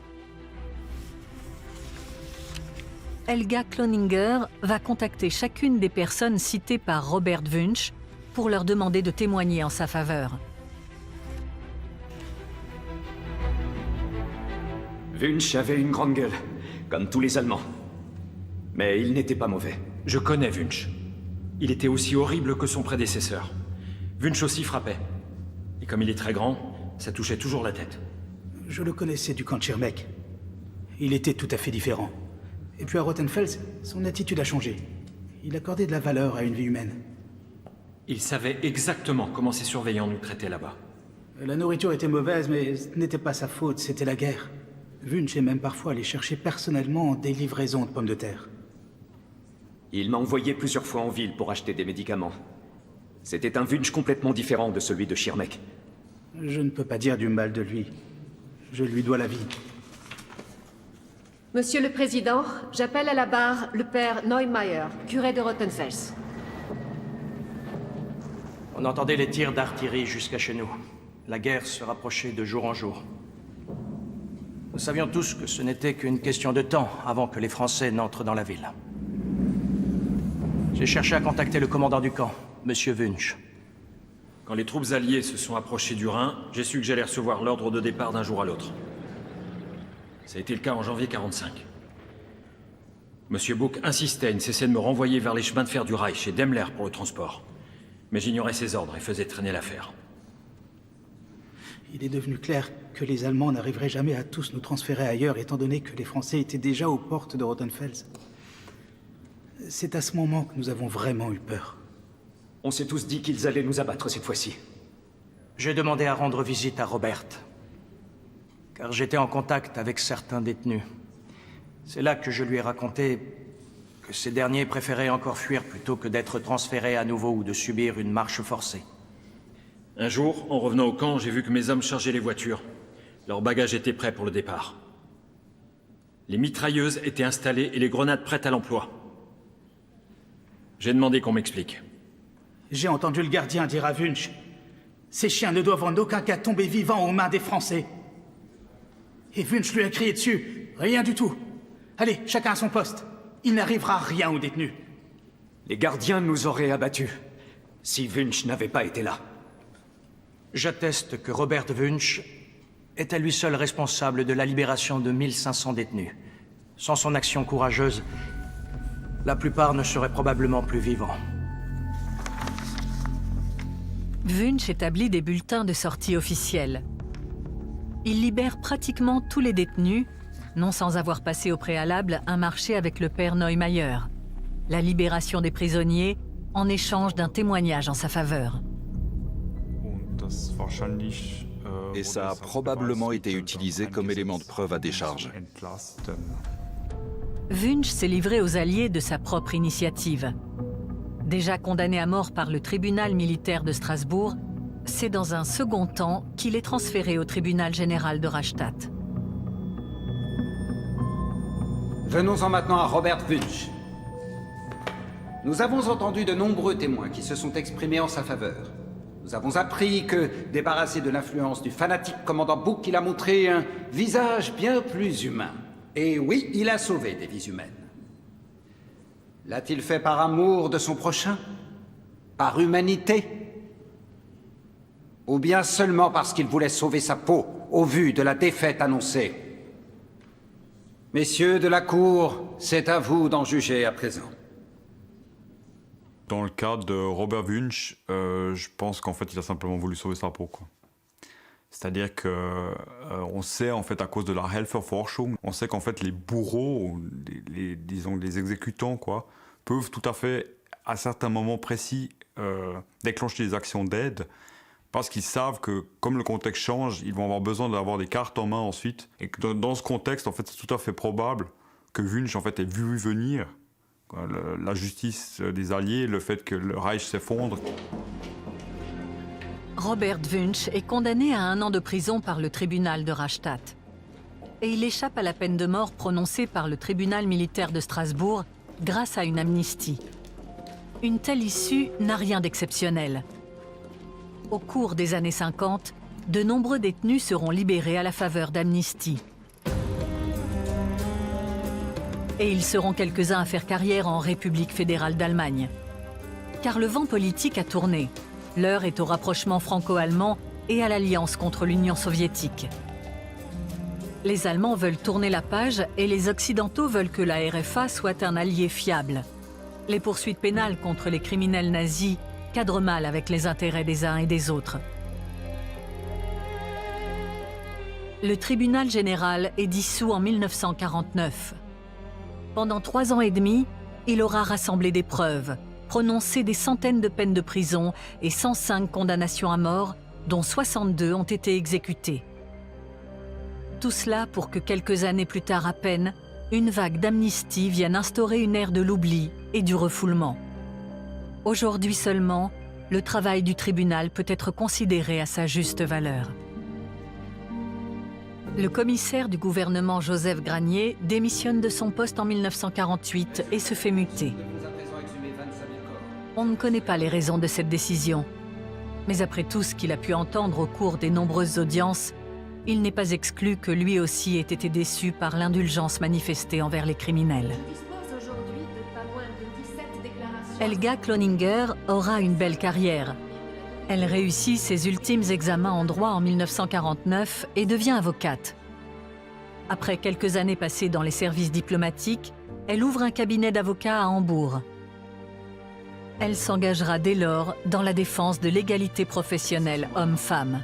Helga Cloninger va contacter chacune des personnes citées par Robert Wunsch pour leur demander de témoigner en sa faveur. Wunsch avait une grande gueule, comme tous les Allemands. Mais il n'était pas mauvais. Je connais Wunsch. Il était aussi horrible que son prédécesseur. Wunsch aussi frappait. Et comme il est très grand, ça touchait toujours la tête. Je le connaissais du camp de Schirmeck. Il était tout à fait différent. Et puis à Rothenfels, son attitude a changé. Il accordait de la valeur à une vie humaine. Il savait exactement comment ses surveillants nous traitaient là-bas. La nourriture était mauvaise, mais ce n'était pas sa faute, c'était la guerre. Wunsch est même parfois allé chercher personnellement des livraisons de pommes de terre. Il m'a envoyé plusieurs fois en ville pour acheter des médicaments. C'était un Wunsch complètement différent de celui de Schirmeck. Je ne peux pas dire du mal de lui. Je lui dois la vie. Monsieur le Président, j'appelle à la barre le père Neumeier, curé de Rothenfels. On entendait les tirs d'artillerie jusqu'à chez nous. La guerre se rapprochait de jour en jour. Nous savions tous que ce n'était qu'une question de temps avant que les Français n'entrent dans la ville. J'ai cherché à contacter le commandant du camp, Monsieur Wunsch. Quand les troupes alliées se sont approchées du Rhin, j'ai su que j'allais recevoir l'ordre de départ d'un jour à l'autre. Ça a été le cas en janvier 45. Monsieur Book insistait, il ne cessait de me renvoyer vers les chemins de fer du Reich et Daimler pour le transport. Mais j'ignorais ses ordres et faisais traîner l'affaire. Il est devenu clair que les Allemands n'arriveraient jamais à tous nous transférer ailleurs, étant donné que les Français étaient déjà aux portes de Rothenfels. C'est à ce moment que nous avons vraiment eu peur. On s'est tous dit qu'ils allaient nous abattre cette fois-ci. J'ai demandé à rendre visite à Robert, car j'étais en contact avec certains détenus. C'est là que je lui ai raconté que ces derniers préféraient encore fuir plutôt que d'être transférés à nouveau ou de subir une marche forcée. Un jour, en revenant au camp, j'ai vu que mes hommes chargeaient les voitures. Leurs bagages étaient prêts pour le départ. Les mitrailleuses étaient installées et les grenades prêtes à l'emploi. J'ai demandé qu'on m'explique. J'ai entendu le gardien dire à Wunsch, ces chiens ne doivent en aucun cas tomber vivants aux mains des Français. Et Wunsch lui a crié dessus, rien du tout. Allez, chacun à son poste. Il n'arrivera rien aux détenus. Les gardiens nous auraient abattus, si Wunsch n'avait pas été là. J'atteste que Robert Wunsch est à lui seul responsable de la libération de 1500 détenus. Sans son action courageuse, la plupart ne seraient probablement plus vivants. Wunsch établit des bulletins de sortie officiels. Il libère pratiquement tous les détenus, non sans avoir passé au préalable un marché avec le père Neumayer. La libération des prisonniers en échange d'un témoignage en sa faveur. Et ça a probablement été utilisé comme élément de preuve à décharge. Wunsch s'est livré aux Alliés de sa propre initiative. Déjà condamné à mort par le tribunal militaire de Strasbourg, c'est dans un second temps qu'il est transféré au tribunal général de Rastatt. Venons-en maintenant à Robert Wunsch. Nous avons entendu de nombreux témoins qui se sont exprimés en sa faveur. Nous avons appris que, débarrassé de l'influence du fanatique commandant Book, il a montré un visage bien plus humain. Et oui, il a sauvé des vies humaines. L'a-t-il fait par amour de son prochain? Par humanité? Ou bien seulement parce qu'il voulait sauver sa peau, au vu de la défaite annoncée? Messieurs de la Cour, c'est à vous d'en juger à présent. Dans le cas de Robert Wunsch, je pense qu'en fait, il a simplement voulu sauver sa peau, quoi. C'est-à-dire que on sait, en fait, à cause de la Helferforschung, on sait qu'en fait, les bourreaux, disons les exécutants, quoi, peuvent tout à fait, à certains moments précis, déclencher des actions d'aide, parce qu'ils savent que, comme le contexte change, ils vont avoir besoin d'avoir des cartes en main ensuite, et que dans ce contexte, en fait, c'est tout à fait probable que Wunsch, en fait, ait vu venir la justice des Alliés, le fait que le Reich s'effondre. Robert Wunsch est condamné à 1 an de prison par le tribunal de Rastatt. Et il échappe à la peine de mort prononcée par le tribunal militaire de Strasbourg grâce à une amnistie. Une telle issue n'a rien d'exceptionnel. Au cours des années 50, de nombreux détenus seront libérés à la faveur d'amnistie. Et ils seront quelques-uns à faire carrière en République fédérale d'Allemagne. Car le vent politique a tourné. L'heure est au rapprochement franco-allemand et à l'alliance contre l'Union soviétique. Les Allemands veulent tourner la page et les Occidentaux veulent que la RFA soit un allié fiable. Les poursuites pénales contre les criminels nazis cadrent mal avec les intérêts des uns et des autres. Le tribunal général est dissous en 1949. Pendant 3 ans et demi, il aura rassemblé des preuves, prononcé des centaines de peines de prison et 105 condamnations à mort, dont 62 ont été exécutées. Tout cela pour que quelques années plus tard à peine, une vague d'amnistie vienne instaurer une ère de l'oubli et du refoulement. Aujourd'hui seulement, le travail du tribunal peut être considéré à sa juste valeur. Le commissaire du gouvernement Joseph Granier démissionne de son poste en 1948 et se fait muter. On ne connaît pas les raisons de cette décision. Mais après tout ce qu'il a pu entendre au cours des nombreuses audiences, il n'est pas exclu que lui aussi ait été déçu par l'indulgence manifestée envers les criminels. Helga Cloninger aura une belle carrière. Elle réussit ses ultimes examens en droit en 1949 et devient avocate. Après quelques années passées dans les services diplomatiques, elle ouvre un cabinet d'avocats à Hambourg. Elle s'engagera dès lors dans la défense de l'égalité professionnelle homme-femme.